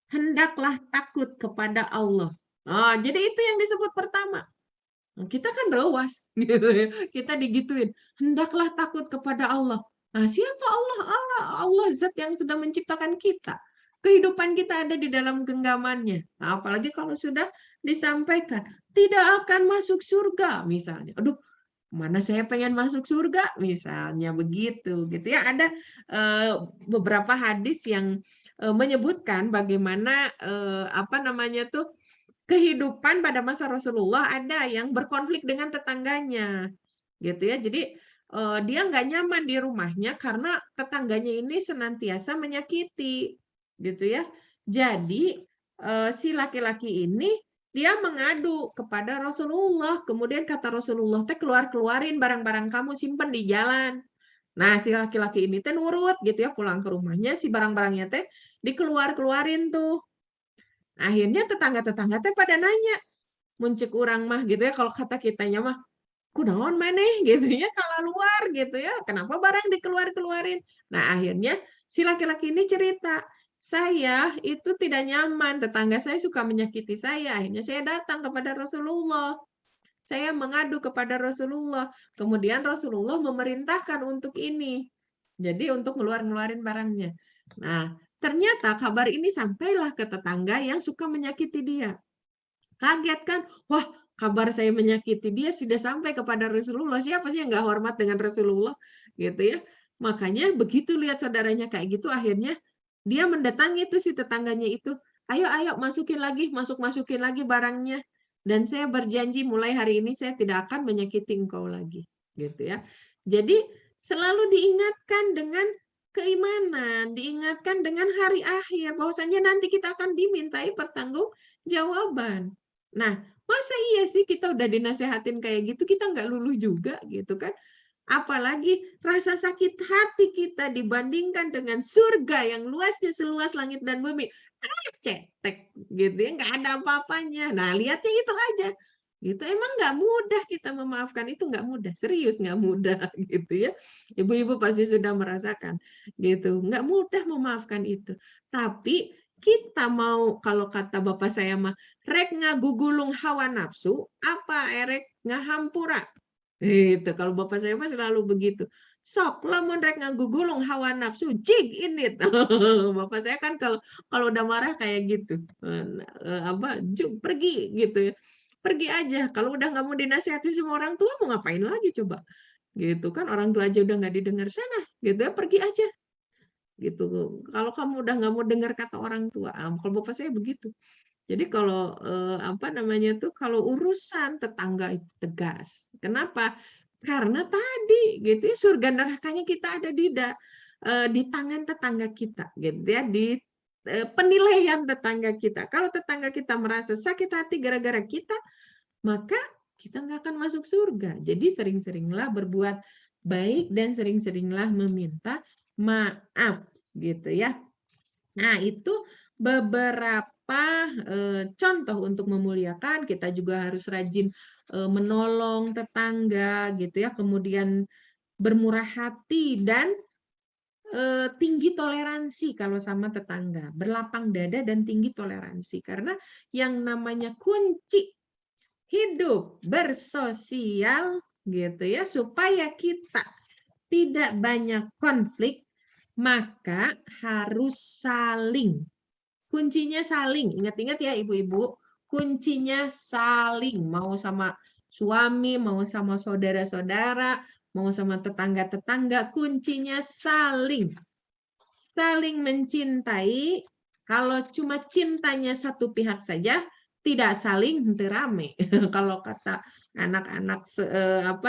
Hendaklah takut kepada Allah. Oh, jadi itu yang disebut pertama. Kita kan rewas, gitu ya. Kita digituin. Hendaklah takut kepada Allah. Nah, siapa Allah? Allah zat yang sudah menciptakan kita. Kehidupan kita ada di dalam genggamannya. Nah, apalagi kalau sudah disampaikan, tidak akan masuk surga, misalnya. Aduh, mana saya pengen masuk surga, misalnya begitu, gitu ya. Ada beberapa hadis yang menyebutkan bagaimana apa namanya tuh, kehidupan pada masa Rasulullah ada yang berkonflik dengan tetangganya, gitu ya. Jadi dia nggak nyaman di rumahnya karena tetangganya ini senantiasa menyakiti, gitu ya. Jadi si laki-laki ini dia mengadu kepada Rasulullah, kemudian kata Rasulullah teh keluarin barang-barang kamu simpen di jalan. Nah, si laki-laki ini teh nurut gitu ya, pulang ke rumahnya si barang-barangnya teh dikeluarin tuh. Akhirnya tetangga-tetangga teh pada nanya, muncul urang mah gitu ya, kalau kata kitanya mah, kunaon maneh gitu ya, kalau luar gitu ya, kenapa barang dikeluarin? Nah, akhirnya si laki-laki ini cerita, saya itu tidak nyaman, tetangga saya suka menyakiti saya, akhirnya saya datang kepada Rasulullah. Saya mengadu kepada Rasulullah. Kemudian Rasulullah memerintahkan untuk ini. Jadi untuk ngeluarin barangnya. Nah, ternyata kabar ini sampailah ke tetangga yang suka menyakiti dia. Kaget kan? Wah, kabar saya menyakiti dia sudah sampai kepada Rasulullah. Siapa sih yang nggak hormat dengan Rasulullah? Gitu ya. Makanya begitu lihat saudaranya kayak gitu, akhirnya dia mendatangi itu si tetangganya itu. Ayo, masukin lagi barangnya. Dan saya berjanji mulai hari ini saya tidak akan menyakiti engkau lagi. Gitu ya. Jadi selalu diingatkan dengan keimanan, diingatkan dengan hari akhir, bahwasanya nanti kita akan dimintai pertanggungjawaban. Nah, masa iya sih kita udah dinasehatin kayak gitu, kita nggak luluh juga gitu kan? Apalagi rasa sakit hati kita dibandingkan dengan surga yang luasnya seluas langit dan bumi. Cetek gitu ya, nggak ada apa-apanya. Nah, lihatnya itu aja. Gitu. Emang nggak mudah kita memaafkan, itu nggak mudah. Serius nggak mudah gitu ya. Ibu-ibu pasti sudah merasakan gitu. Nggak mudah memaafkan itu. Tapi kita mau, kalau kata bapak saya mah, rek ngagugulung hawa nafsu, apa erek ngahampura. Itu kalau bapak saya mah selalu begitu. Sok lamun rek ngagugulung hawa nafsu, jig ini. Bapak saya kan kalau udah marah kayak gitu. Apa, pergi gitu ya. Pergi aja. Kalau udah nggak mau dinasihati sama orang tua, mau ngapain lagi coba? Gitu kan, orang tua aja udah nggak didengar sana, gitu ya, pergi aja. Gitu. Kalau kamu udah nggak mau dengar kata orang tua, kalau bapak saya begitu. Jadi kalau apa namanya tuh, kalau urusan tetangga itu tegas. Kenapa? Karena tadi gitu ya, surga nerakanya kita ada di tangan tetangga kita, gitu ya, di penilaian tetangga kita. Kalau tetangga kita merasa sakit hati gara-gara kita, maka kita nggak akan masuk surga. Jadi sering-seringlah berbuat baik dan sering-seringlah meminta maaf gitu ya. Nah, itu beberapa contoh untuk memuliakan. Kita juga harus rajin menolong tetangga gitu ya, kemudian bermurah hati dan tinggi toleransi kalau sama tetangga, berlapang dada dan tinggi toleransi. Karena yang namanya kunci hidup bersosial gitu ya, supaya kita tidak banyak konflik, maka harus saling. Kuncinya saling. Ingat-ingat ya ibu-ibu, kuncinya saling. Mau sama suami, mau sama saudara-saudara, mau sama tetangga-tetangga, kuncinya saling. Saling mencintai. Kalau cuma cintanya satu pihak saja, tidak saling rame. Kalau kata anak-anak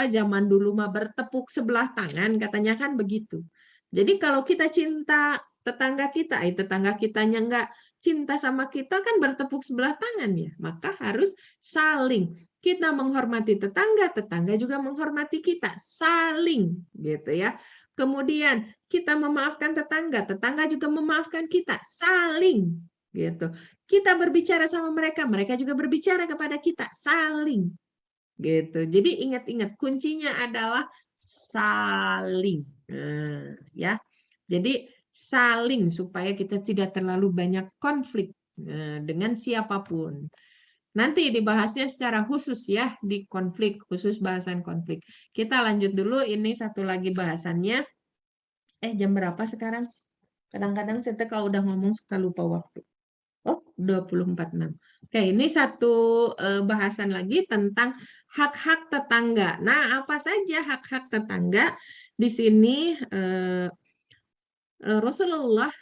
zaman dulu mah bertepuk sebelah tangan, katanya kan begitu. Jadi kalau kita cinta tetangga kita, tetangga kitanya enggak cinta sama kita, kan bertepuk sebelah tangan ya. Maka harus saling. Kita menghormati tetangga, tetangga juga menghormati kita. Saling gitu ya. Kemudian kita memaafkan tetangga, tetangga juga memaafkan kita, saling gitu. Kita berbicara sama mereka, mereka juga berbicara kepada kita, saling gitu. Jadi ingat-ingat kuncinya adalah saling. Nah, ya. Jadi saling supaya kita tidak terlalu banyak konflik dengan siapapun. Nanti dibahasnya secara khusus ya di konflik, khusus bahasan konflik. Kita lanjut dulu, ini satu lagi bahasannya. Jam berapa sekarang? Kadang-kadang saya kalau udah ngomong suka lupa waktu. Oh, 24:06. Oke, ini satu bahasan lagi tentang hak-hak tetangga. Nah, apa saja hak-hak tetangga? Di sini Rasulullah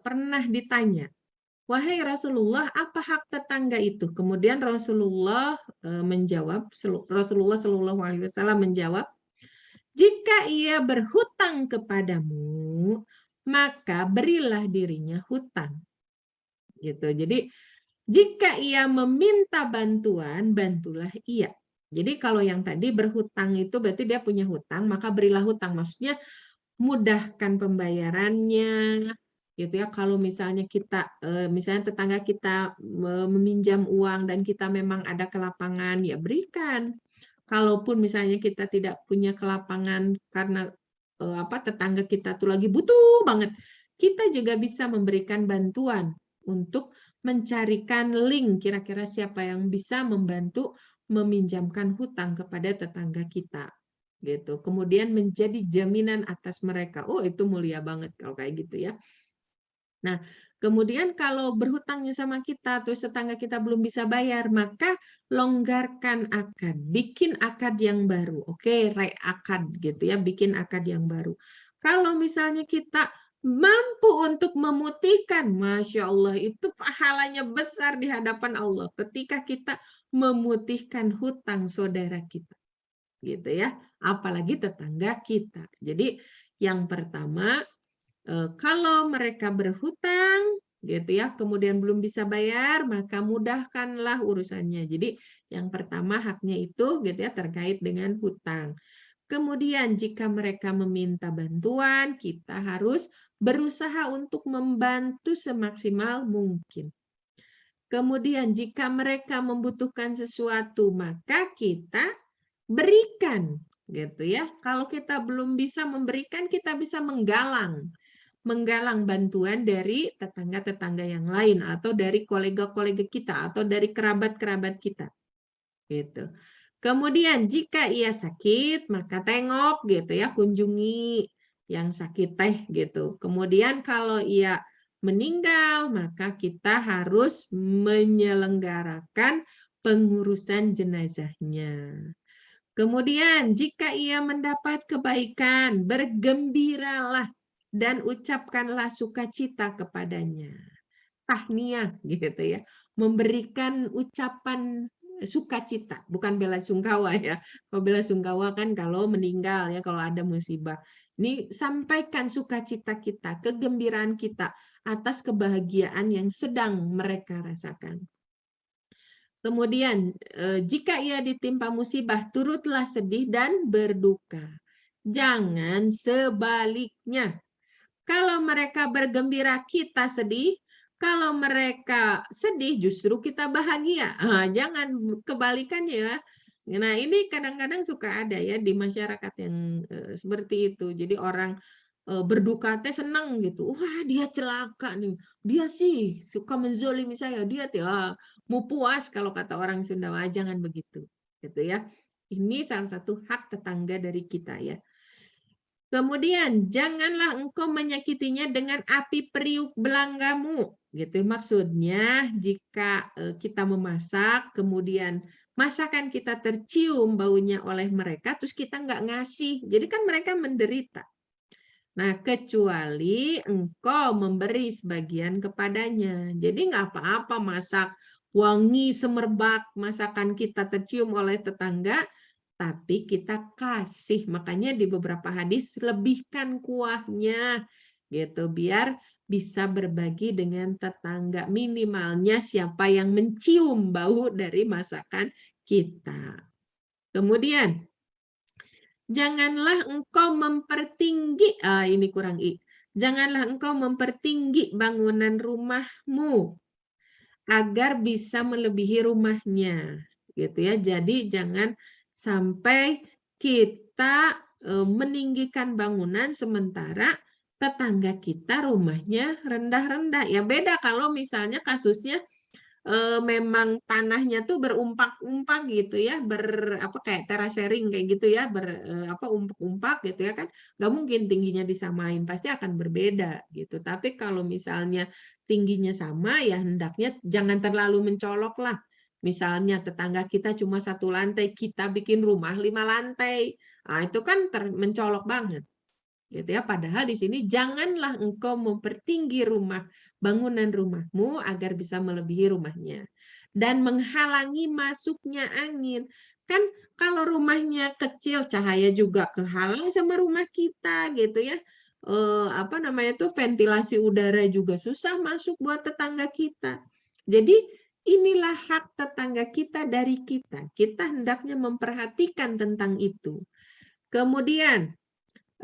pernah ditanya, "Wahai Rasulullah, apa hak tetangga itu?" Kemudian Rasulullah menjawab, Rasulullah Shallallahu Alaihi Wasallam menjawab, "Jika ia berhutang kepadamu, maka berilah dirinya hutang." Gitu. Jadi jika ia meminta bantuan, bantulah ia. Jadi kalau yang tadi berhutang itu berarti dia punya hutang, maka berilah hutang. Maksudnya mudahkan pembayarannya, gitu ya. Kalau misalnya kita, misalnya tetangga kita meminjam uang dan kita memang ada kelapangan, ya berikan. Kalaupun misalnya kita tidak punya kelapangan karena tetangga kita tuh lagi butuh banget, kita juga bisa memberikan bantuan untuk mencarikan link kira-kira siapa yang bisa membantu meminjamkan hutang kepada tetangga kita gitu. Kemudian menjadi jaminan atas mereka. Oh, itu mulia banget kalau kayak gitu ya. Nah, kemudian kalau berhutangnya sama kita, terus tetangga kita belum bisa bayar, maka longgarkan akad, bikin akad yang baru. Oke, akad gitu ya, bikin akad yang baru. Kalau misalnya kita mampu untuk memutihkan, Masya Allah, itu pahalanya besar di hadapan Allah ketika kita memutihkan hutang saudara kita. Gitu ya, apalagi tetangga kita. Jadi yang pertama, kalau mereka berhutang gitu ya, kemudian belum bisa bayar, maka mudahkanlah urusannya. Jadi yang pertama haknya itu gitu ya, terkait dengan hutang. Kemudian jika mereka meminta bantuan, kita harus berusaha untuk membantu semaksimal mungkin. Kemudian jika mereka membutuhkan sesuatu, maka kita berikan gitu ya. Kalau kita belum bisa memberikan, kita bisa menggalang bantuan dari tetangga-tetangga yang lain atau dari kolega-kolega kita atau dari kerabat-kerabat kita. Gitu. Kemudian jika ia sakit, maka tengok gitu ya, kunjungi yang sakit teh gitu. Kemudian kalau ia meninggal, maka kita harus menyelenggarakan pengurusan jenazahnya. Kemudian jika ia mendapat kebaikan, bergembiralah dan ucapkanlah sukacita kepadanya. Tahniah gitu ya. Memberikan ucapan sukacita, bukan bela sungkawa ya. Kalau bela sungkawa kan kalau meninggal ya, kalau ada musibah. Ini sampaikan sukacita kita, kegembiraan kita atas kebahagiaan yang sedang mereka rasakan. Kemudian, jika ia ditimpa musibah, turutlah sedih dan berduka. Jangan sebaliknya. Kalau mereka bergembira, kita sedih. Kalau mereka sedih, justru kita bahagia. Jangan kebalikannya ya. Nah, ini kadang-kadang suka ada ya di masyarakat yang seperti itu. Jadi orang berduka teh senang gitu. Wah, dia celaka nih. Dia sih suka menzolimi saya. Dia tuh mau puas kalau kata orang Sunda. Jangan begitu. Gitu ya. Ini salah satu hak tetangga dari kita ya. Kemudian, janganlah engkau menyakitinya dengan api periuk belanggamu. Gitu maksudnya, jika kita memasak, kemudian masakan kita tercium baunya oleh mereka, terus kita nggak ngasih. Jadi kan mereka menderita. Nah, kecuali engkau memberi sebagian kepadanya. Jadi nggak apa-apa masak wangi semerbak, masakan kita tercium oleh tetangga, tapi kita kasih. Makanya di beberapa hadis lebihkan kuahnya gitu biar bisa berbagi dengan tetangga, minimalnya siapa yang mencium bau dari masakan kita. Kemudian janganlah engkau mempertinggi, ini kurang i. Janganlah engkau mempertinggi bangunan rumahmu agar bisa melebihi rumahnya, gitu ya. Jadi jangan sampai kita meninggikan bangunan sementara tetangga kita rumahnya rendah-rendah. Ya beda kalau misalnya kasusnya memang tanahnya tuh berumpak-umpak gitu ya, kayak terasering kayak gitu ya, umpak-umpak gitu ya kan, nggak mungkin tingginya disamain, pasti akan berbeda gitu. Tapi kalau misalnya tingginya sama, ya hendaknya jangan terlalu mencolok lah. Misalnya tetangga kita cuma 1 lantai, kita bikin rumah 5 lantai, nah itu kan mencolok banget. Gitu ya. Padahal di sini janganlah engkau mempertinggi bangunan rumahmu agar bisa melebihi rumahnya dan menghalangi masuknya angin. Kan kalau rumahnya kecil, cahaya juga kehalang sama rumah kita gitu ya. Ventilasi udara juga susah masuk buat tetangga kita. Jadi inilah hak tetangga kita dari kita. Kita hendaknya memperhatikan tentang itu. Kemudian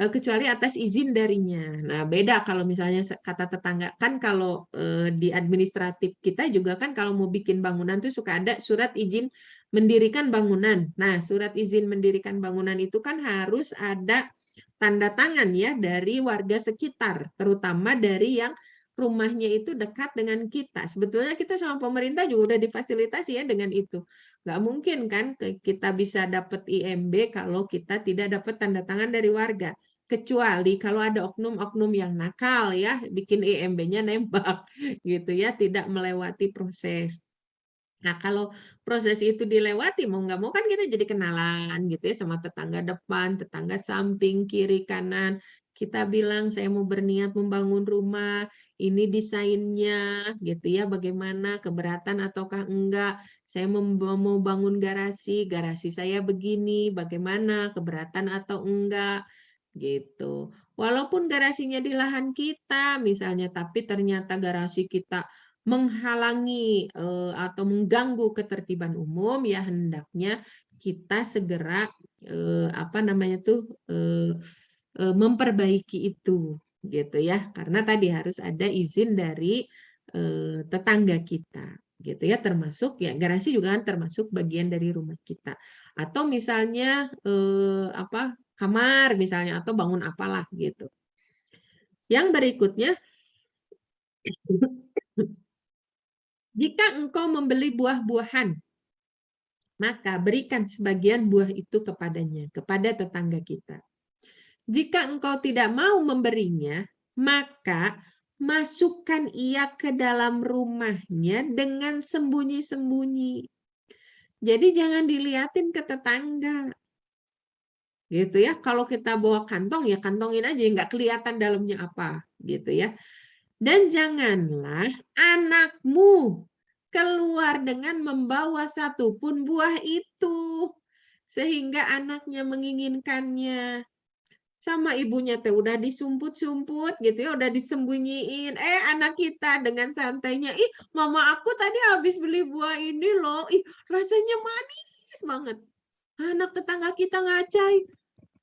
kecuali atas izin darinya. Nah, beda kalau misalnya kata tetangga. Kan kalau di administratif kita juga kan kalau mau bikin bangunan tuh suka ada surat izin mendirikan bangunan. Nah, surat izin mendirikan bangunan itu kan harus ada tanda tangan ya dari warga sekitar, terutama dari yang rumahnya itu dekat dengan kita. Sebetulnya kita sama pemerintah juga udah difasilitasi ya dengan itu. Nggak mungkin kan kita bisa dapat IMB kalau kita tidak dapat tanda tangan dari warga. Kecuali kalau ada oknum-oknum yang nakal ya, bikin IMB-nya nembak gitu ya, tidak melewati proses. Nah, kalau proses itu dilewati, mau nggak mau kan kita jadi kenalan gitu ya sama tetangga depan, tetangga samping, kiri, kanan. Kita bilang, saya mau berniat membangun rumah, ini desainnya gitu ya, bagaimana, keberatan ataukah enggak. Saya mau bangun garasi, garasi saya begini, bagaimana, keberatan atau enggak gitu. Walaupun garasinya di lahan kita misalnya, tapi ternyata garasi kita menghalangi atau mengganggu ketertiban umum, ya hendaknya kita segera memperbaiki itu gitu ya, karena tadi harus ada izin dari tetangga kita gitu ya, termasuk ya garasi juga kan termasuk bagian dari rumah kita, atau misalnya kamar misalnya atau bangun apalah gitu. Yang berikutnya, jika engkau membeli buah-buahan, maka berikan sebagian buah itu kepadanya, kepada tetangga kita. Jika engkau tidak mau memberinya, maka masukkan ia ke dalam rumahnya dengan sembunyi-sembunyi. Jadi jangan dilihatin ke tetangga. Gitu ya. Kalau kita bawa kantong, ya kantongin aja, nggak kelihatan dalamnya apa. Gitu ya. Dan janganlah anakmu keluar dengan membawa satupun buah itu, sehingga anaknya menginginkannya. Sama ibunya teh udah disumput-sumput gitu ya, udah disembunyiin. Anak kita dengan santainya, ih mama aku tadi habis beli buah ini loh, ih rasanya manis banget. Anak tetangga kita ngacai,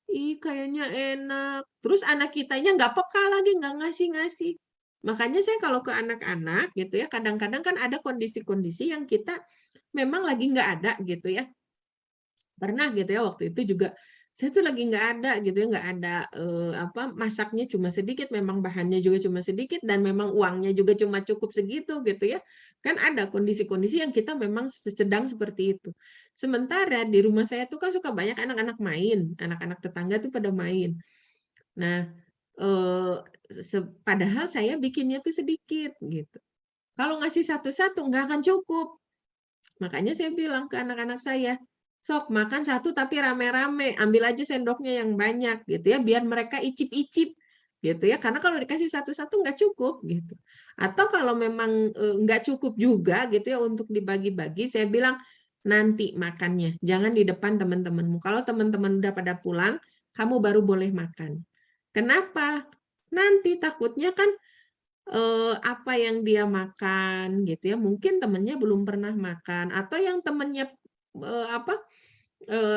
ih kayaknya enak. Terus anak kitanya nggak peka lagi, nggak ngasih-ngasih. Makanya saya kalau ke anak-anak gitu ya, kadang-kadang kan ada kondisi-kondisi yang kita memang lagi nggak ada gitu ya. Pernah gitu ya waktu itu juga saya tuh lagi nggak ada gitu ya, nggak ada apa masaknya cuma sedikit, memang bahannya juga cuma sedikit dan memang uangnya juga cuma cukup segitu gitu ya. Kan ada kondisi-kondisi yang kita memang sedang seperti itu. Sementara di rumah saya tuh kan suka banyak anak-anak main, anak-anak tetangga tuh pada main. Nah, eee, padahal saya bikinnya tuh sedikit gitu. Kalau ngasih satu-satu nggak akan cukup. Makanya saya bilang ke anak-anak saya, "Sok makan satu tapi rame-rame, ambil aja sendoknya yang banyak," gitu ya, biar mereka icip-icip, gitu ya. Karena kalau dikasih satu-satu nggak cukup, gitu. Atau kalau memang, nggak cukup juga gitu ya untuk dibagi-bagi, saya bilang, "Nanti makannya, jangan di depan teman-temanmu. Kalau teman-teman udah pada pulang, kamu baru boleh makan." Kenapa? Nanti takutnya kan apa yang dia makan gitu ya, mungkin temennya belum pernah makan atau yang temennya, apa,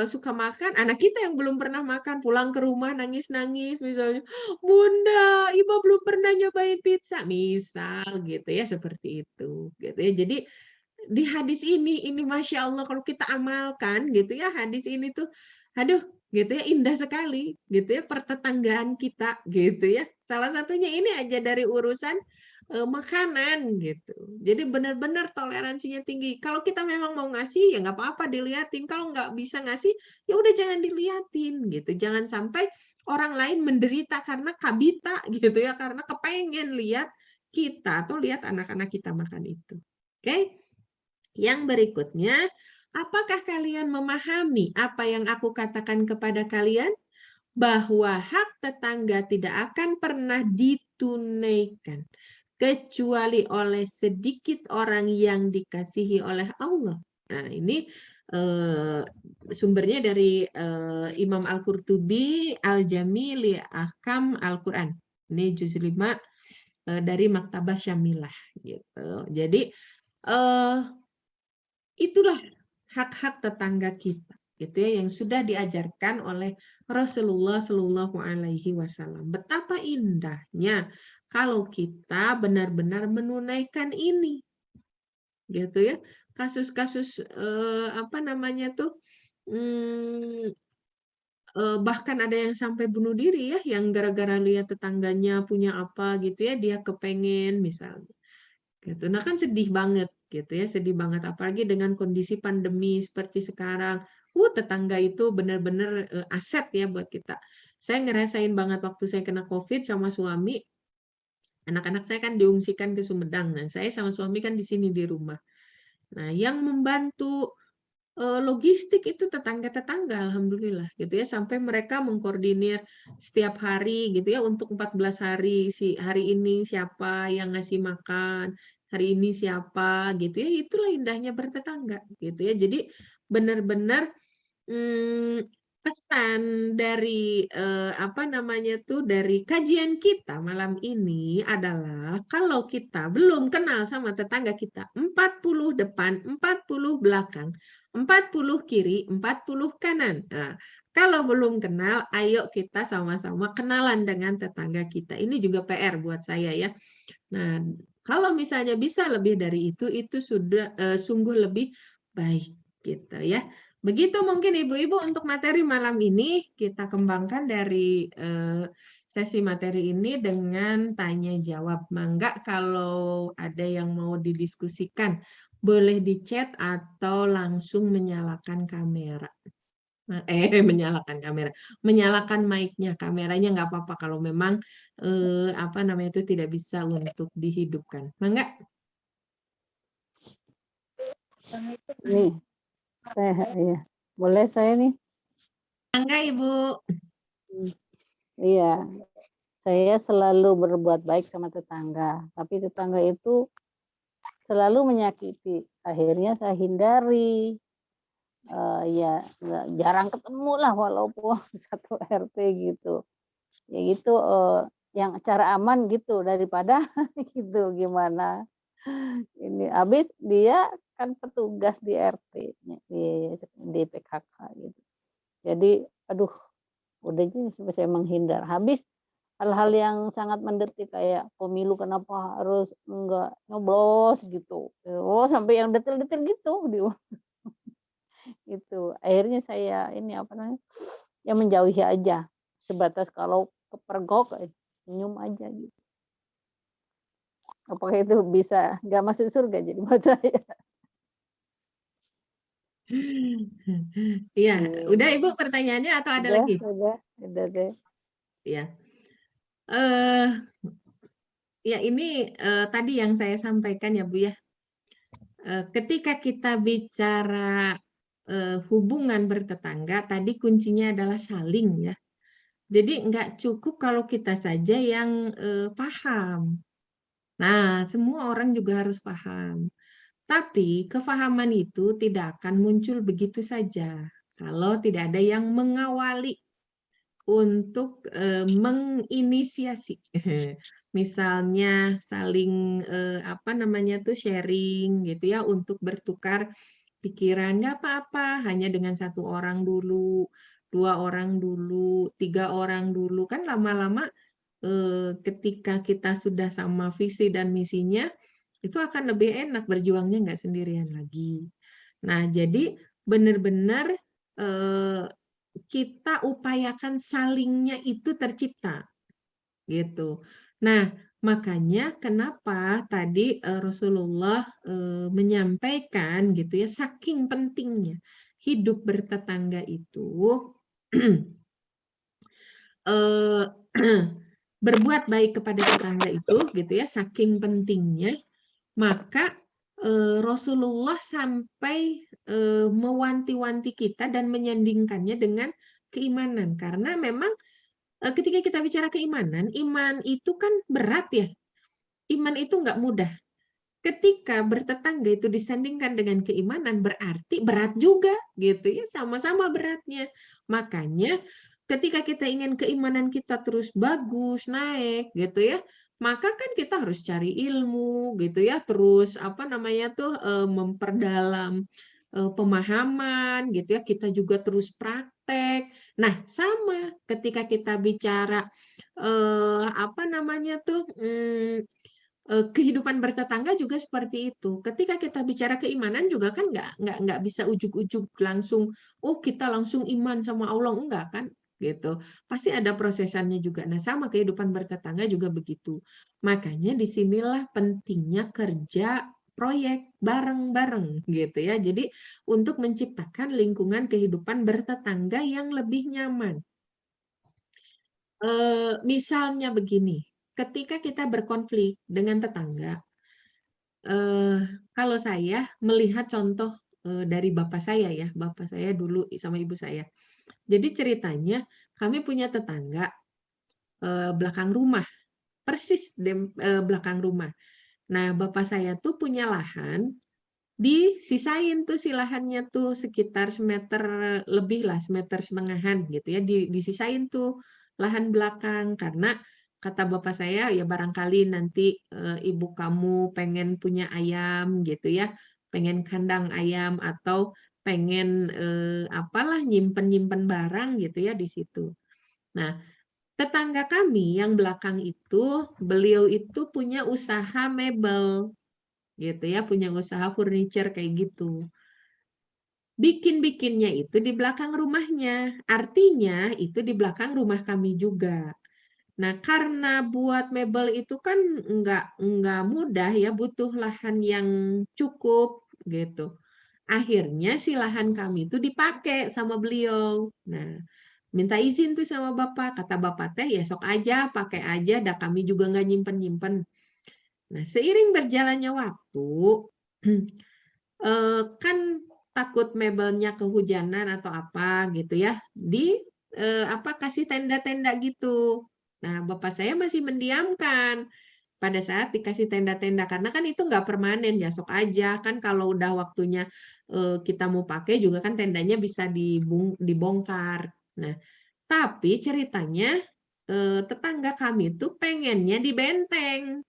suka makan, anak kita yang belum pernah makan, pulang ke rumah nangis-nangis misalnya, "Bunda, Ibu belum pernah nyobain pizza," misal gitu ya, seperti itu, gitu ya. Jadi di hadis ini Masya Allah kalau kita amalkan gitu ya, hadis ini tuh, aduh gitu ya, indah sekali gitu ya, pertetanggaan kita gitu ya. Salah satunya ini aja dari urusan, makanan gitu. Jadi benar-benar toleransinya tinggi. Kalau kita memang mau ngasih, ya nggak apa-apa diliatin, kalau nggak bisa ngasih, ya udah jangan diliatin gitu. Jangan sampai orang lain menderita karena kabita gitu ya, karena kepengen lihat kita atau lihat anak-anak kita makan itu. Oke? Yang berikutnya, apakah kalian memahami apa yang aku katakan kepada kalian? Bahwa hak tetangga tidak akan pernah ditunaikan kecuali oleh sedikit orang yang dikasihi oleh Allah. Nah, ini eh, sumbernya dari Imam Al-Qurtubi Al-Jami li Ahkam Al-Quran. Ini juz 5 dari Maktabah Syamilah gitu. Jadi eh, itulah hak-hak tetangga kita, gitu ya, yang sudah diajarkan oleh Rasulullah Shallallahu Alaihi Wasallam. Betapa indahnya kalau kita benar-benar menunaikan ini, gitu ya. Kasus-kasus apa namanya tuh, hmm, bahkan ada yang sampai bunuh diri ya, yang gara-gara lihat tetangganya punya apa gitu ya, dia kepengen misalnya. Gitu. Nah kan sedih banget gitu ya, sedih banget apalagi dengan kondisi pandemi seperti sekarang. Tetangga itu benar-benar aset ya buat kita. Saya ngerasain banget waktu saya kena COVID sama suami, anak-anak saya kan diungsikan ke Sumedang. Nah, saya sama suami kan di sini di rumah. Nah, yang membantu logistik itu tetangga-tetangga alhamdulillah gitu ya, sampai mereka mengkoordinir setiap hari gitu ya untuk 14 hari, si hari ini siapa yang ngasih makan, hari ini siapa gitu ya, itulah indahnya bertetangga gitu ya. Jadi benar-benar pesan dari, apa namanya tuh, dari kajian kita malam ini adalah kalau kita belum kenal sama tetangga kita, 40 depan, 40 belakang, 40 kiri, 40 kanan. Nah, kalau belum kenal, ayo kita sama-sama kenalan dengan tetangga kita. Ini juga PR buat saya ya. Nah, kalau misalnya bisa lebih dari itu sudah, sungguh lebih baik gitu ya. Begitu mungkin Ibu-Ibu untuk materi malam ini, kita kembangkan dari, sesi materi ini dengan tanya jawab. Mangga kalau ada yang mau didiskusikan, boleh di-chat atau langsung menyalakan kamera. Menyalakan kamera, menyalakan mic-nya, kameranya nggak apa-apa kalau memang, apa namanya itu, tidak bisa untuk dihidupkan. Mangga. Nih, saya iya. Boleh saya nih? Mangga, Ibu. Iya, saya selalu berbuat baik sama tetangga, tapi tetangga itu selalu menyakiti. Akhirnya saya hindari. Ya jarang ketemu lah walaupun satu RT gitu. Ya gitu, yang cara aman gitu daripada gitu gimana. Ini habis dia kan petugas di RT-nya, di PKK gitu. Jadi aduh Udah itu saya menghindar. Habis hal-hal yang sangat mendetik kayak pemilu kenapa harus enggak nyoblos gitu. Oh, sampai yang detail-detail gitu itu. Akhirnya saya ini apa namanya, ya menjauhi aja. Sebatas kalau kepergok senyum aja gitu. Apakah itu bisa nggak masuk surga jadi buat saya? Iya, Iya. udah Ibu pertanyaannya atau ada Udah lagi? udah deh. Ya. Eh, ya ini tadi yang saya sampaikan ya Bu ya. Ketika kita bicara hubungan bertetangga, tadi kuncinya adalah saling ya. Jadi nggak cukup kalau kita saja yang paham. Nah, semua orang juga harus paham. Tapi kefahaman itu tidak akan muncul begitu saja kalau tidak ada yang mengawali untuk menginisiasi. Misalnya saling apa namanya tuh sharing gitu ya untuk bertukar pikiran, nggak apa-apa hanya dengan satu orang dulu, dua orang dulu, tiga orang dulu, kan lama-lama ketika kita sudah sama visi dan misinya itu akan lebih enak berjuangnya nggak sendirian lagi. Nah, jadi benar-benar eh, kita upayakan salingnya itu tercipta gitu. Nah, makanya kenapa tadi Rasulullah menyampaikan gitu ya, saking pentingnya hidup bertetangga itu eh, berbuat baik kepada tetangga itu gitu ya, saking pentingnya, maka Rasulullah sampai mewanti-wanti kita dan menyandingkannya dengan keimanan, karena memang ketika kita bicara keimanan, iman itu kan berat ya. Iman itu nggak mudah. Ketika bertetangga itu disandingkan dengan keimanan, berarti berat juga gitu ya, sama-sama beratnya. Makanya ketika kita ingin keimanan kita terus bagus, naik gitu ya, maka kan kita harus cari ilmu gitu ya, terus apa namanya tuh memperdalam pemahaman gitu ya, kita juga terus praktek. Nah, sama ketika kita bicara apa namanya tuh kehidupan bertetangga juga seperti itu. Ketika kita bicara keimanan juga kan nggak bisa ujuk-ujuk langsung, oh kita langsung iman sama Allah, enggak kan? Gitu. Pasti ada prosesannya juga. Nah, sama kehidupan bertetangga juga begitu. Makanya disinilah pentingnya kerja proyek bareng-bareng gitu ya. Jadi untuk menciptakan lingkungan kehidupan bertetangga yang lebih nyaman. Misalnya begini, ketika kita berkonflik dengan tetangga, kalau saya melihat contoh dari bapak saya ya, bapak saya dulu sama ibu saya. Jadi ceritanya kami punya tetangga belakang rumah, persis di belakang rumah. Nah, bapak saya tuh punya lahan, disisain tuh si lahannya tuh sekitar semeter lebih lah, semeter setengahan gitu ya, disisain tuh lahan belakang karena kata bapak saya ya barangkali nanti ibu kamu pengen punya ayam gitu ya, pengen kandang ayam atau pengen apalah nyimpen-nyimpen barang gitu ya di situ. Nah, tetangga kami yang belakang itu, beliau itu punya usaha mebel gitu ya, punya usaha furniture kayak gitu. Bikin-bikinnya itu di belakang rumahnya, artinya itu di belakang rumah kami juga. Nah, karena buat mebel itu kan nggak mudah ya, butuh lahan yang cukup gitu. Akhirnya si lahan kami itu dipakai sama beliau. Nah, minta izin tuh sama bapak, kata bapak teh ya sok aja, pakai aja, dah kami juga nggak nyimpen-nyimpen. Nah, seiring berjalannya waktu, kan takut mebelnya kehujanan atau apa gitu ya, apa kasih tenda-tenda gitu. Nah, bapak saya masih mendiamkan pada saat dikasih tenda-tenda karena kan itu nggak permanen ya, sok aja kan kalau udah waktunya kita mau pakai juga kan tendanya bisa dibongkar. Nah, tapi ceritanya tetangga kami tuh pengennya di benteng,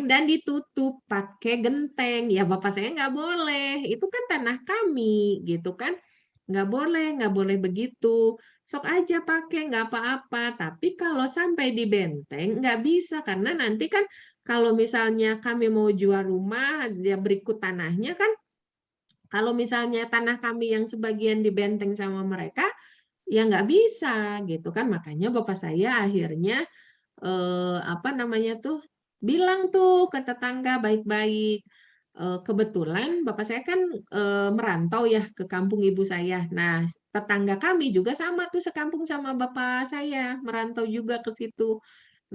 dan ditutup pakai genteng. Ya bapak saya nggak boleh, itu kan tanah kami gitu kan, nggak boleh begitu. sok aja pakai, nggak apa-apa. Tapi kalau sampai di benteng, nggak bisa. Karena nanti kan kalau misalnya kami mau jual rumah, dia berikut tanahnya kan, kalau misalnya tanah kami yang sebagian di benteng sama mereka, ya nggak bisa gitu kan. Makanya bapak saya akhirnya apa namanya tuh, bilang tuh ke tetangga baik-baik. Kebetulan bapak saya kan merantau ya ke kampung ibu saya. Nah, tetangga kami juga sama tuh sekampung sama bapak saya, merantau juga ke situ.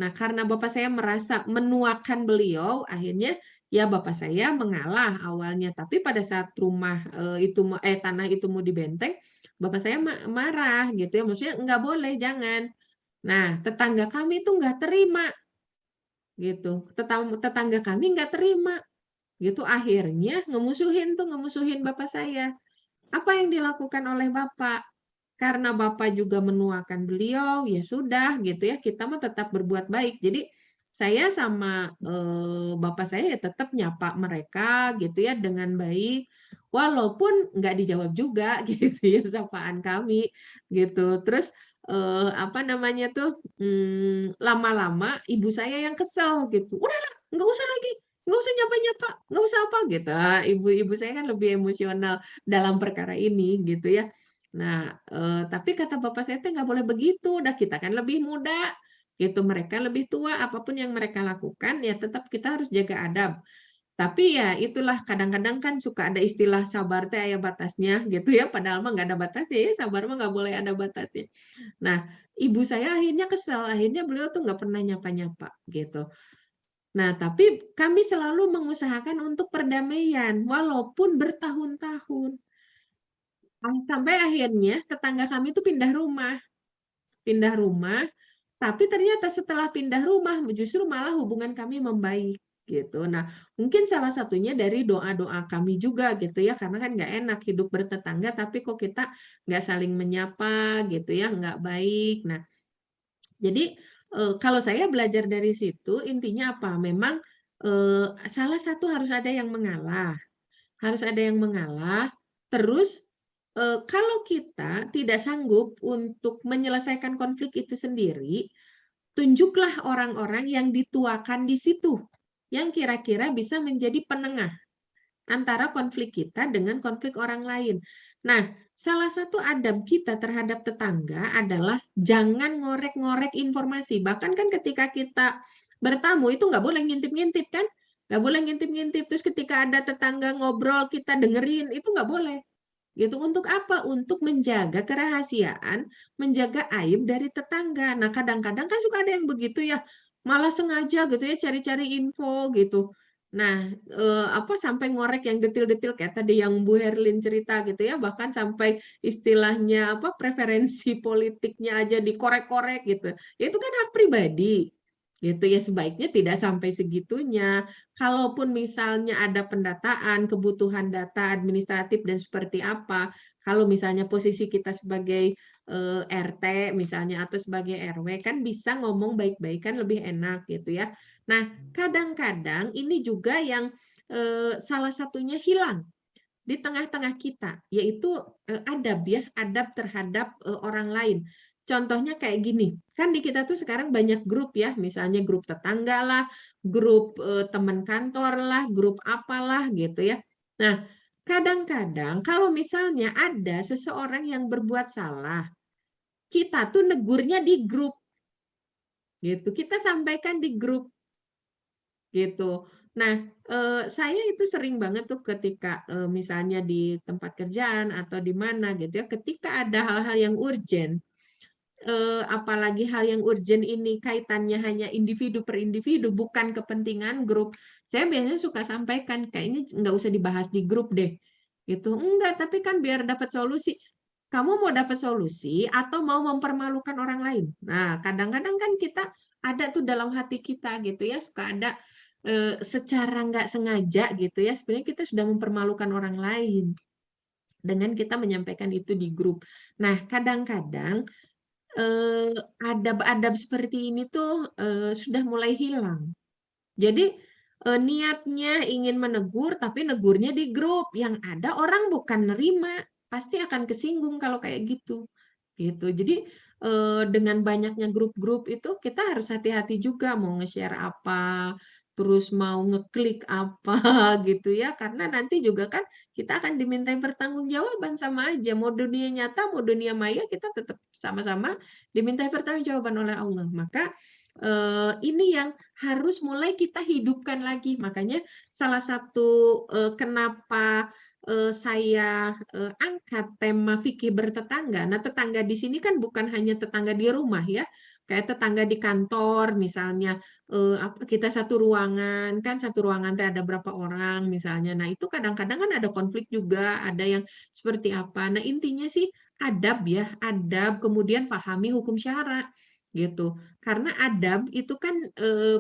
Nah, karena bapak saya merasa menuakan beliau, akhirnya ya bapak saya mengalah awalnya. Tapi pada saat rumah tanah itu mau dibenteng, bapak saya marah gitu ya. Maksudnya nggak boleh, jangan. Nah, tetangga kami tuh nggak terima gitu. Tetangga kami nggak terima gitu. Akhirnya ngemusuhin bapak saya. Apa yang dilakukan oleh bapak? Karena bapak juga menuakan beliau, ya sudah gitu ya. Kita mah tetap berbuat baik. Jadi saya sama bapak saya ya tetap nyapa mereka gitu ya dengan baik. Walaupun nggak dijawab juga gitu ya sapaan kami gitu. Terus apa namanya tuh, lama-lama ibu saya yang kesel gitu. Udahlah, nggak usah lagi, nggak usah nyapa-nyapa, nggak usah apa gitu. Ibu-ibu saya kan lebih emosional dalam perkara ini gitu ya. Nah, tapi kata bapak saya teh nggak boleh begitu, udah kita kan lebih muda gitu, mereka lebih tua, apapun yang mereka lakukan ya tetap kita harus jaga adab. Tapi ya itulah kadang-kadang kan suka ada istilah sabar teh aya batasnya gitu ya, padahal mah nggak ada batasnya ya, sabar mah nggak boleh ada batasnya. Nah, ibu saya akhirnya kesel, akhirnya beliau tuh nggak pernah nyapa-nyapa gitu. Nah, tapi kami selalu mengusahakan untuk perdamaian walaupun bertahun-tahun. Sampai akhirnya tetangga kami tuh pindah rumah, tapi ternyata setelah pindah rumah justru malah hubungan kami membaik gitu. Nah, mungkin salah satunya dari doa-doa kami juga gitu ya, karena kan nggak enak hidup bertetangga tapi kok kita nggak saling menyapa gitu ya, nggak baik. Nah, jadi kalau saya belajar dari situ intinya apa? Memang salah satu harus ada yang mengalah, harus ada yang mengalah. Terus kalau kita tidak sanggup untuk menyelesaikan konflik itu sendiri, tunjuklah orang-orang yang dituakan di situ, yang kira-kira bisa menjadi penengah antara konflik kita dengan konflik orang lain. Nah, salah satu adab kita terhadap tetangga adalah jangan ngorek-ngorek informasi. Bahkan kan ketika kita bertamu itu nggak boleh ngintip-ngintip kan? Nggak boleh ngintip-ngintip. Terus ketika ada tetangga ngobrol, kita dengerin, itu nggak boleh. Gitu. Untuk apa? Untuk menjaga kerahasiaan, menjaga aib dari tetangga. Nah, kadang-kadang kan suka ada yang begitu ya, malah sengaja gitu ya cari-cari info gitu. Nah, apa sampai ngorek yang detil-detil kayak tadi yang Bu Herlin cerita gitu ya, bahkan sampai istilahnya apa preferensi politiknya aja dikorek-korek gitu. Ya itu kan hak pribadi. Gitu ya, sebaiknya tidak sampai segitunya. Kalaupun misalnya ada pendataan, kebutuhan data administratif dan seperti apa, kalau misalnya posisi kita sebagai RT misalnya atau sebagai RW kan bisa ngomong baik-baik kan lebih enak gitu ya. Nah, kadang-kadang ini juga yang salah satunya hilang di tengah-tengah kita, yaitu adab ya, adab terhadap orang lain. Contohnya kayak gini, kan di kita tuh sekarang banyak grup ya, misalnya grup tetangga lah, grup teman kantor lah, grup apalah gitu ya. Nah, kadang-kadang kalau misalnya ada seseorang yang berbuat salah, kita tuh negurnya di grup gitu. Kita sampaikan di grup gitu. Nah, saya itu sering banget tuh ketika misalnya di tempat kerjaan atau di mana gitu ya, ketika ada hal-hal yang urgent, apalagi hal yang urgent ini kaitannya hanya individu per individu, bukan kepentingan grup. Saya biasanya suka sampaikan, kayaknya nggak usah dibahas di grup deh. Gitu. Enggak, tapi kan biar dapat solusi. Kamu mau dapat solusi atau mau mempermalukan orang lain? Nah, kadang-kadang kan kita ada tuh dalam hati kita gitu ya, suka ada secara nggak sengaja gitu ya, sebenarnya kita sudah mempermalukan orang lain dengan kita menyampaikan itu di grup. Nah, kadang-kadang adab-adab seperti ini tuh sudah mulai hilang. Jadi niatnya ingin menegur, tapi negurnya di grup. Yang ada orang bukan nerima, pasti akan kesinggung kalau kayak gitu. gitu. Jadi dengan banyaknya grup-grup itu kita harus hati-hati juga mau nge-share apa, terus mau ngeklik apa gitu ya, karena nanti juga kan kita akan dimintai pertanggungjawaban sama aja, mau dunia nyata, mau dunia maya kita tetap sama-sama dimintai pertanggungjawaban oleh Allah. Maka ini yang harus mulai kita hidupkan lagi. Makanya salah satu kenapa saya angkat tema fikih bertetangga. Nah, tetangga di sini kan bukan hanya tetangga di rumah ya, kayak tetangga di kantor misalnya, kita satu ruangan kan, satu ruangan teh ada berapa orang misalnya. Nah, itu kadang-kadang kan ada konflik juga, ada yang seperti apa. Nah, intinya sih adab ya, adab, kemudian pahami hukum syara gitu. Karena adab itu kan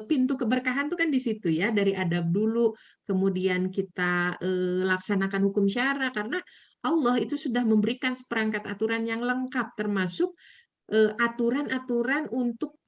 pintu keberkahan tuh kan di situ ya, dari adab dulu, kemudian kita laksanakan hukum syara, karena Allah itu sudah memberikan seperangkat aturan yang lengkap, termasuk aturan-aturan untuk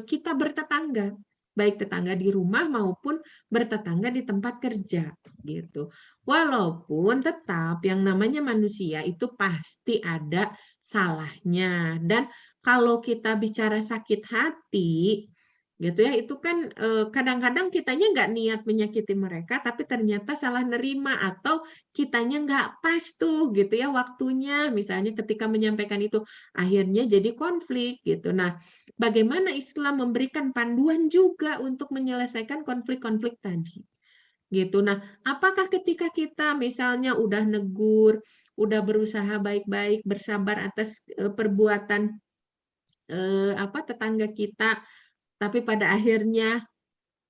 kita bertetangga, baik tetangga di rumah maupun bertetangga di tempat kerja gitu. Walaupun tetap yang namanya manusia itu pasti ada salahnya, dan kalau kita bicara sakit hati gitu ya, itu kan kadang-kadang kitanya nggak niat menyakiti mereka, tapi ternyata salah nerima atau kitanya nggak pas tuh gitu ya waktunya, misalnya ketika menyampaikan itu akhirnya jadi konflik gitu. Nah, bagaimana Islam memberikan panduan juga untuk menyelesaikan konflik-konflik tadi gitu. Nah, apakah ketika kita misalnya udah negur, udah berusaha baik-baik, bersabar atas perbuatan tetangga kita, tapi pada akhirnya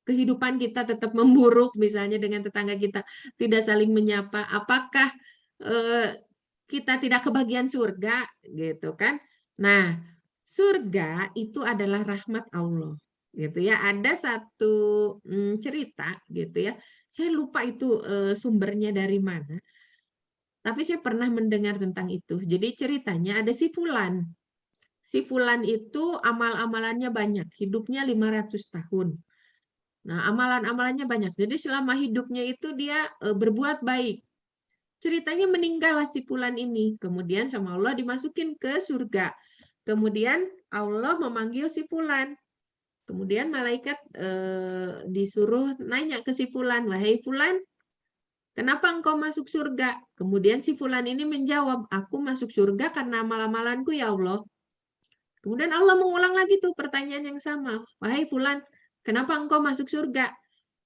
kehidupan kita tetap memburuk, misalnya dengan tetangga kita tidak saling menyapa, apakah kita tidak kebagian surga gitu kan? Nah, surga itu adalah rahmat Allah gitu ya. Ada satu cerita gitu ya. Saya lupa itu sumbernya dari mana. Tapi saya pernah mendengar tentang itu. Jadi ceritanya ada si Fulan. Si Fulan itu amal-amalannya banyak, hidupnya 500 tahun. Nah, amalan-amalannya banyak. Jadi selama hidupnya itu dia berbuat baik. Ceritanya meninggallah si Fulan ini. Kemudian sama Allah dimasukin ke surga. Kemudian Allah memanggil si Fulan. Kemudian malaikat disuruh nanya ke si Fulan, "Wahai Fulan, kenapa engkau masuk surga?" Kemudian si Fulan ini menjawab, "Aku masuk surga karena amal-amalanku ya Allah." Kemudian Allah mengulang lagi tuh pertanyaan yang sama. "Wahai Fulan, kenapa engkau masuk surga?"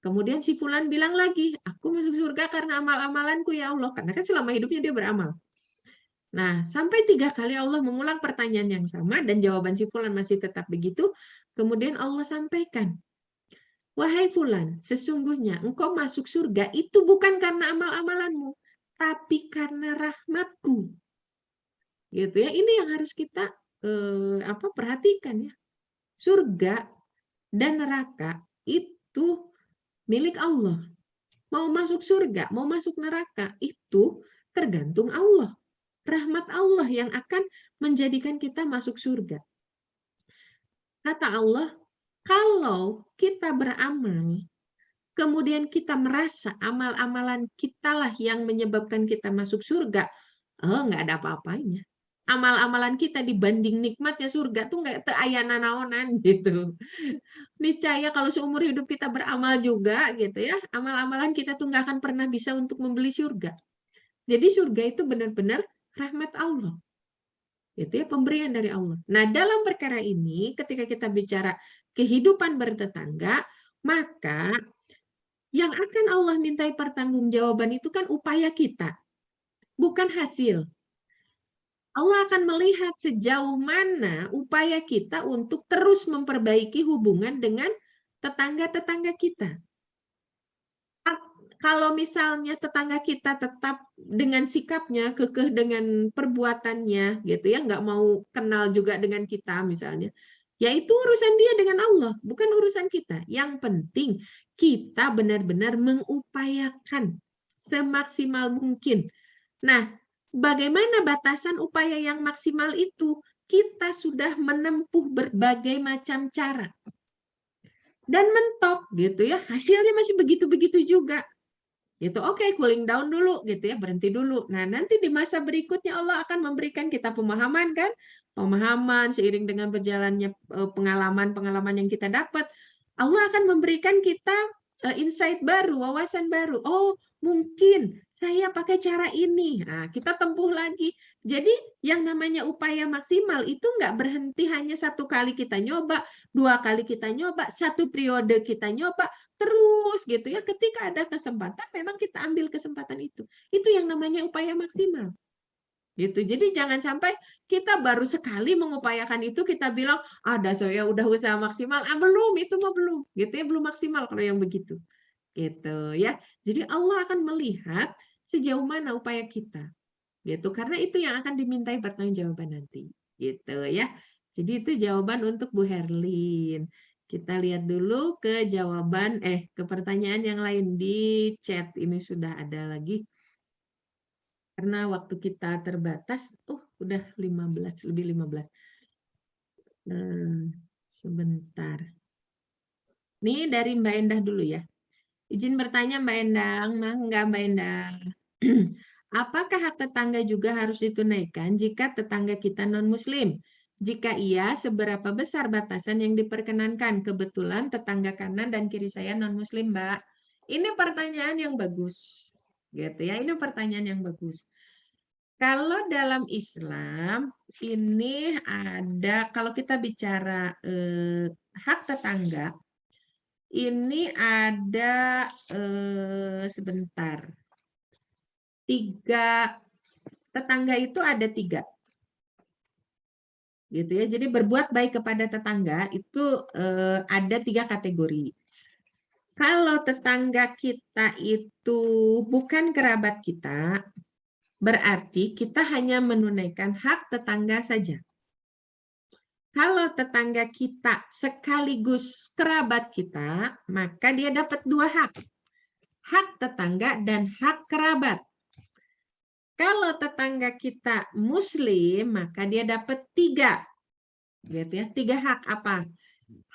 Kemudian si Fulan bilang lagi, "Aku masuk surga karena amal-amalanku ya Allah." Karena kan selama hidupnya dia beramal. Nah, sampai 3 kali Allah mengulang pertanyaan yang sama dan jawaban si Fulan masih tetap begitu. Kemudian Allah sampaikan, "Wahai Fulan, sesungguhnya engkau masuk surga itu bukan karena amal-amalanmu, tapi karena rahmatku." Gitu ya. Ini yang harus kita perhatikan ya. Surga dan neraka itu milik Allah. Mau masuk surga, mau masuk neraka, itu tergantung Allah. Rahmat Allah yang akan menjadikan kita masuk surga. Kata Allah, kalau kita beramal, kemudian kita merasa amal-amalan kitalah yang menyebabkan kita masuk surga, nggak ada apa-apanya. Amal-amalan kita dibanding nikmatnya surga tuh nggak teayana naonan gitu. Niscaya kalau seumur hidup kita beramal juga gitu ya, amal-amalan kita tuh nggak akan pernah bisa untuk membeli surga. Jadi surga itu benar-benar rahmat Allah. Itu ya pemberian dari Allah. Nah, dalam perkara ini ketika kita bicara kehidupan bertetangga, maka yang akan Allah mintai pertanggungjawaban itu kan upaya kita, bukan hasil. Allah akan melihat sejauh mana upaya kita untuk terus memperbaiki hubungan dengan tetangga-tetangga kita. Kalau misalnya tetangga kita tetap dengan sikapnya, kekeh dengan perbuatannya, gitu ya, nggak mau kenal juga dengan kita misalnya, ya itu urusan dia dengan Allah, bukan urusan kita. Yang penting kita benar-benar mengupayakan semaksimal mungkin. Nah, bagaimana batasan upaya yang maksimal itu? Kita sudah menempuh berbagai macam cara. Dan mentok gitu ya, hasilnya masih begitu-begitu juga. Gitu, oke, cooling down dulu gitu ya, berhenti dulu. Nah, nanti di masa berikutnya Allah akan memberikan kita pemahaman kan, pemahaman seiring dengan berjalannya pengalaman-pengalaman yang kita dapat, Allah akan memberikan kita insight baru, wawasan baru. Oh, mungkin saya pakai cara ini. Nah, kita tempuh lagi. Jadi yang namanya upaya maksimal itu nggak berhenti hanya satu kali kita nyoba, 2 kali kita nyoba, 1 periode kita nyoba, terus gitu ya, ketika ada kesempatan memang kita ambil kesempatan itu yang namanya upaya maksimal gitu. Jadi jangan sampai kita baru sekali mengupayakan itu kita bilang ada saya udah usaha maksimal, belum, itu mah belum gitu ya, belum maksimal kalau yang begitu gitu ya. Jadi Allah akan melihat sejauh mana upaya kita gitu, karena itu yang akan dimintai pertanggungjawaban nanti gitu ya. Jadi itu jawaban untuk Bu Herlin. Kita lihat dulu ke jawaban ke pertanyaan yang lain di chat. Ini sudah ada lagi karena waktu kita terbatas. Udah 15, lebih 15. Sebentar. Ini dari Mbak Endah dulu ya. Izin bertanya Mbak Endang, enggak Mbak Endah. Apakah hak tetangga juga harus ditunaikan jika tetangga kita non-muslim? Jika iya, seberapa besar batasan yang diperkenankan? Kebetulan tetangga kanan dan kiri saya non-muslim, Mbak. Ini pertanyaan yang bagus. Gitu ya, ini pertanyaan yang bagus. Kalau dalam Islam, ini ada, kalau kita bicara hak tetangga, ini ada sebentar. 3 tetangga itu ada 3. Gitu ya. Jadi berbuat baik kepada tetangga itu ada 3 kategori. Kalau tetangga kita itu bukan kerabat kita, berarti kita hanya menunaikan hak tetangga saja. Kalau tetangga kita sekaligus kerabat kita, maka dia dapat 2 hak. Hak tetangga dan hak kerabat. Kalau tetangga kita muslim, maka dia dapat 3. Gitu ya, 3 hak apa?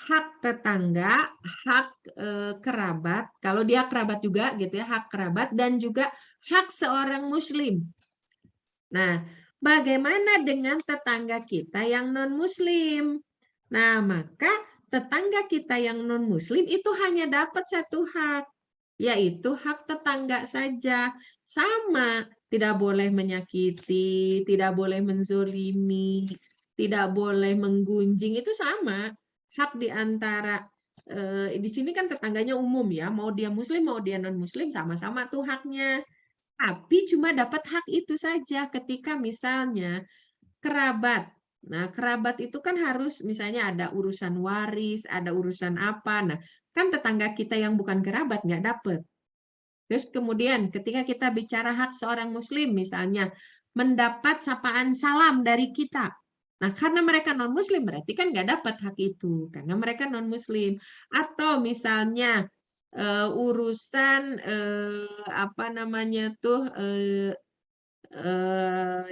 Hak tetangga, hak kerabat, kalau dia kerabat juga gitu ya, hak kerabat dan juga hak seorang muslim. Nah, bagaimana dengan tetangga kita yang non-muslim? Nah, maka tetangga kita yang non-muslim itu hanya dapat 1 hak, yaitu hak tetangga saja. Sama, tidak boleh menyakiti, tidak boleh menzolimi, tidak boleh menggunjing, itu sama. Hak di antara, di sini kan tetangganya umum ya, mau dia muslim, mau dia non-muslim, sama-sama tuh haknya. Tapi cuma dapat hak itu saja ketika misalnya kerabat. Nah, kerabat itu kan harus misalnya ada urusan waris, ada urusan apa. Nah, kan tetangga kita yang bukan kerabat nggak dapat. Terus kemudian ketika kita bicara hak seorang muslim misalnya mendapat sapaan salam dari kita. Nah, karena mereka non-muslim berarti kan nggak dapat hak itu karena mereka non-muslim. Atau misalnya urusan apa namanya tuh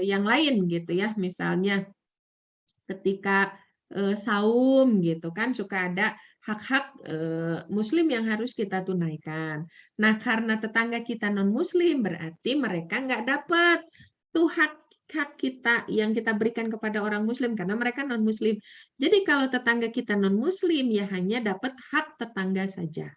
yang lain gitu ya, misalnya ketika saum gitu kan suka ada hak-hak muslim yang harus kita tunaikan. Nah, karena tetangga kita non-muslim berarti mereka nggak dapat tuh hak kita yang kita berikan kepada orang muslim karena mereka non-muslim. Jadi kalau tetangga kita non-muslim ya hanya dapat hak tetangga saja.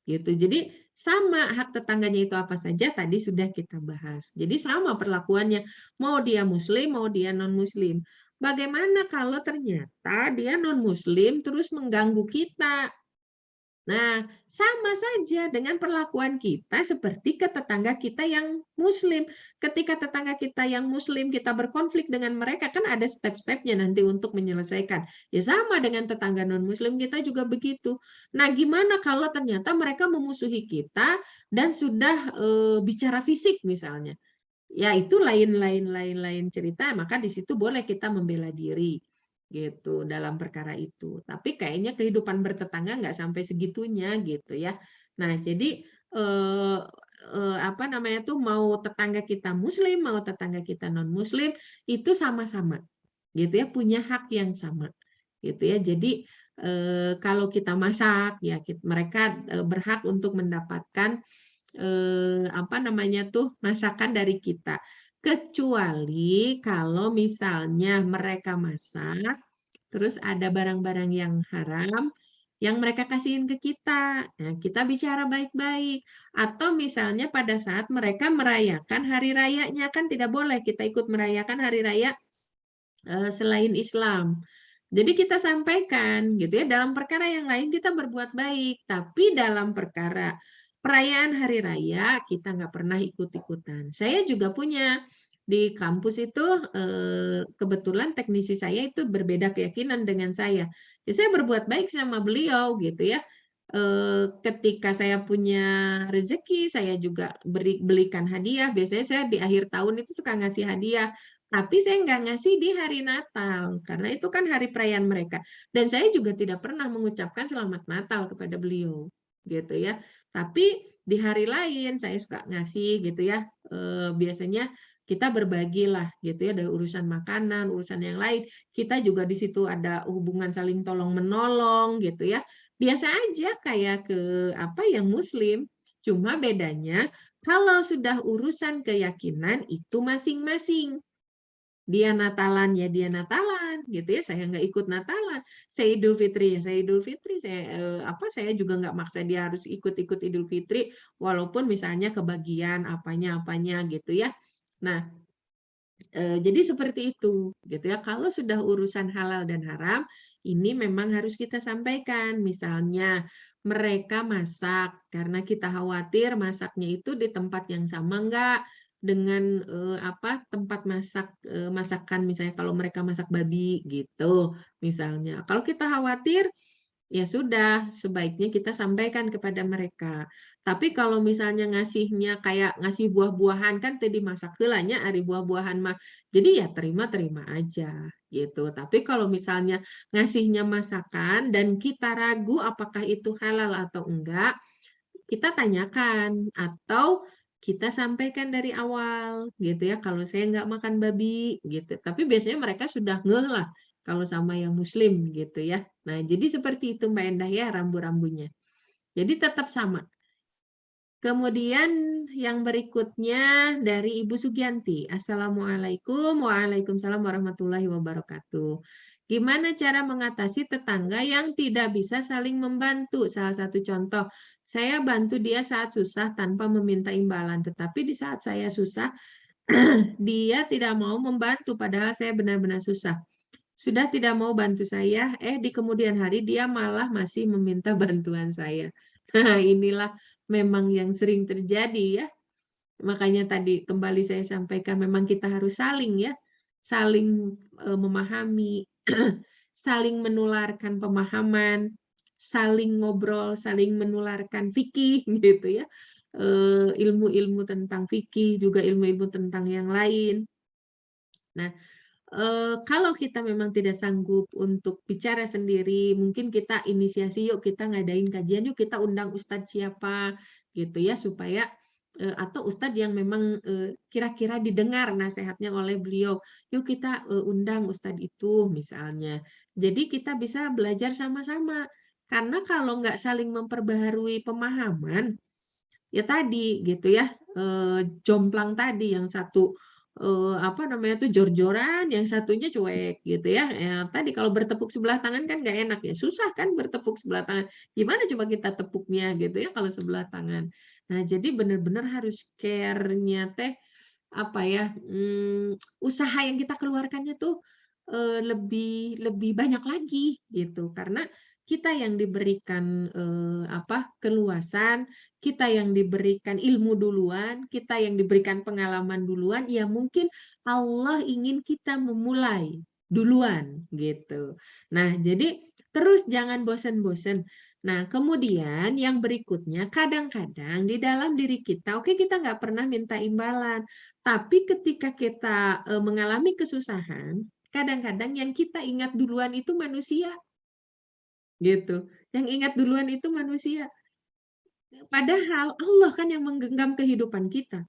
Gitu. Jadi sama hak tetangganya itu apa saja tadi sudah kita bahas. Jadi sama perlakuannya mau dia muslim mau dia non-muslim. Bagaimana kalau ternyata dia non-muslim terus mengganggu kita? Nah, sama saja dengan perlakuan kita seperti ke tetangga kita yang muslim. Ketika tetangga kita yang muslim, kita berkonflik dengan mereka, kan ada step-stepnya nanti untuk menyelesaikan. Ya sama dengan tetangga non-muslim, kita juga begitu. Nah, gimana kalau ternyata mereka memusuhi kita dan sudah bicara fisik misalnya? Ya itu lain cerita, maka di situ boleh kita membela diri gitu dalam perkara itu. Tapi kayaknya kehidupan bertetangga nggak sampai segitunya gitu ya. Nah, jadi apa namanya tuh mau tetangga kita muslim, mau tetangga kita non-muslim itu sama-sama gitu ya, punya hak yang sama gitu ya. Jadi kalau kita masak ya mereka berhak untuk mendapatkan apa namanya tuh, masakan dari kita. Kecuali kalau misalnya mereka masak, terus ada barang-barang yang haram, yang mereka kasihin ke kita. Nah, kita bicara baik-baik. Atau misalnya pada saat mereka merayakan hari rayanya, kan tidak boleh kita ikut merayakan hari raya selain Islam. Jadi kita sampaikan gitu ya, dalam perkara yang lain kita berbuat baik, tapi dalam perkara perayaan hari raya kita nggak pernah ikut-ikutan. Saya juga punya di kampus itu kebetulan teknisi saya itu berbeda keyakinan dengan saya. Ya, saya berbuat baik sama beliau gitu ya. Ketika saya punya rezeki, saya juga belikan hadiah. Biasanya saya di akhir tahun itu suka ngasih hadiah. Tapi saya nggak ngasih di hari Natal, karena itu kan hari perayaan mereka. Dan saya juga tidak pernah mengucapkan selamat Natal kepada beliau, gitu ya. Tapi di hari lain saya suka ngasih, gitu ya. Biasanya kita berbagi lah, gitu ya, dari urusan makanan, urusan yang lain. Kita juga di situ ada hubungan saling tolong menolong, gitu ya. Biasa aja kayak ke apa yang Muslim. Cuma bedanya kalau sudah urusan keyakinan itu masing-masing. Dia Natalan ya dia Natalan gitu ya, saya nggak ikut Natalan. Saya Idul Fitri ya saya Idul Fitri, saya juga nggak maksa dia harus ikut-ikut Idul Fitri walaupun misalnya kebagian apanya gitu ya. Nah, jadi seperti itu gitu ya. Kalau sudah urusan halal dan haram, ini memang harus kita sampaikan. Misalnya mereka masak karena kita khawatir masaknya itu di tempat yang sama enggak dengan tempat masakan misalnya kalau mereka masak babi gitu misalnya. Kalau kita khawatir ya sudah, sebaiknya kita sampaikan kepada mereka. Tapi kalau misalnya ngasihnya kayak ngasih buah-buahan kan tadi masak heulanya ari buah-buahan mah. Jadi ya terima-terima aja gitu. Tapi kalau misalnya ngasihnya masakan dan kita ragu apakah itu halal atau enggak, kita tanyakan atau kita sampaikan dari awal gitu ya. Kalau saya nggak makan babi gitu. Tapi biasanya mereka sudah ngeh lah kalau sama yang muslim gitu ya. Nah, jadi seperti itu Mbak Endah ya rambu-rambunya. Jadi tetap sama. Kemudian yang berikutnya dari Ibu Sugianti. Assalamualaikum waalaikumsalam warahmatullahi wabarakatuh. Gimana cara mengatasi tetangga yang tidak bisa saling membantu? Salah satu contoh, saya bantu dia saat susah tanpa meminta imbalan. Tetapi di saat saya susah, dia tidak mau membantu padahal saya benar-benar susah. Sudah tidak mau bantu saya, di kemudian hari dia malah masih meminta bantuan saya. Nah, inilah memang yang sering terjadi ya. Makanya tadi kembali saya sampaikan memang kita harus saling ya, saling memahami, saling menularkan pemahaman, saling ngobrol, saling menularkan fikih gitu ya. Ilmu-ilmu tentang fikih, juga ilmu-ilmu tentang yang lain. Nah, kalau kita memang tidak sanggup untuk bicara sendiri, mungkin kita inisiasi, yuk kita ngadain kajian, yuk kita undang ustadz siapa, gitu ya, supaya atau ustadz yang memang kira-kira didengar nasihatnya oleh beliau, yuk kita undang ustadz itu misalnya. Jadi kita bisa belajar sama-sama. Karena kalau nggak saling memperbaharui pemahaman, ya tadi gitu ya, jomplang tadi yang satu apa namanya tuh jor-joran, yang satunya cuek gitu ya. Ya tadi kalau bertepuk sebelah tangan kan nggak enak ya, susah kan bertepuk sebelah tangan. Gimana coba kita tepuknya gitu ya kalau sebelah tangan. Nah, jadi benar-benar harus care-nya teh apa ya, usaha yang kita keluarkannya tuh lebih lebih banyak lagi gitu. Karena kita yang diberikan keluasan, kita yang diberikan ilmu duluan, kita yang diberikan pengalaman duluan, ya mungkin Allah ingin kita memulai duluan gitu. Nah, jadi terus jangan bosan-bosan. Nah, kemudian yang berikutnya, kadang-kadang di dalam diri kita, oke kita nggak pernah minta imbalan, tapi ketika kita mengalami kesusahan, kadang-kadang yang kita ingat duluan itu manusia, gitu. Yang ingat duluan itu manusia. Padahal Allah kan yang menggenggam kehidupan kita.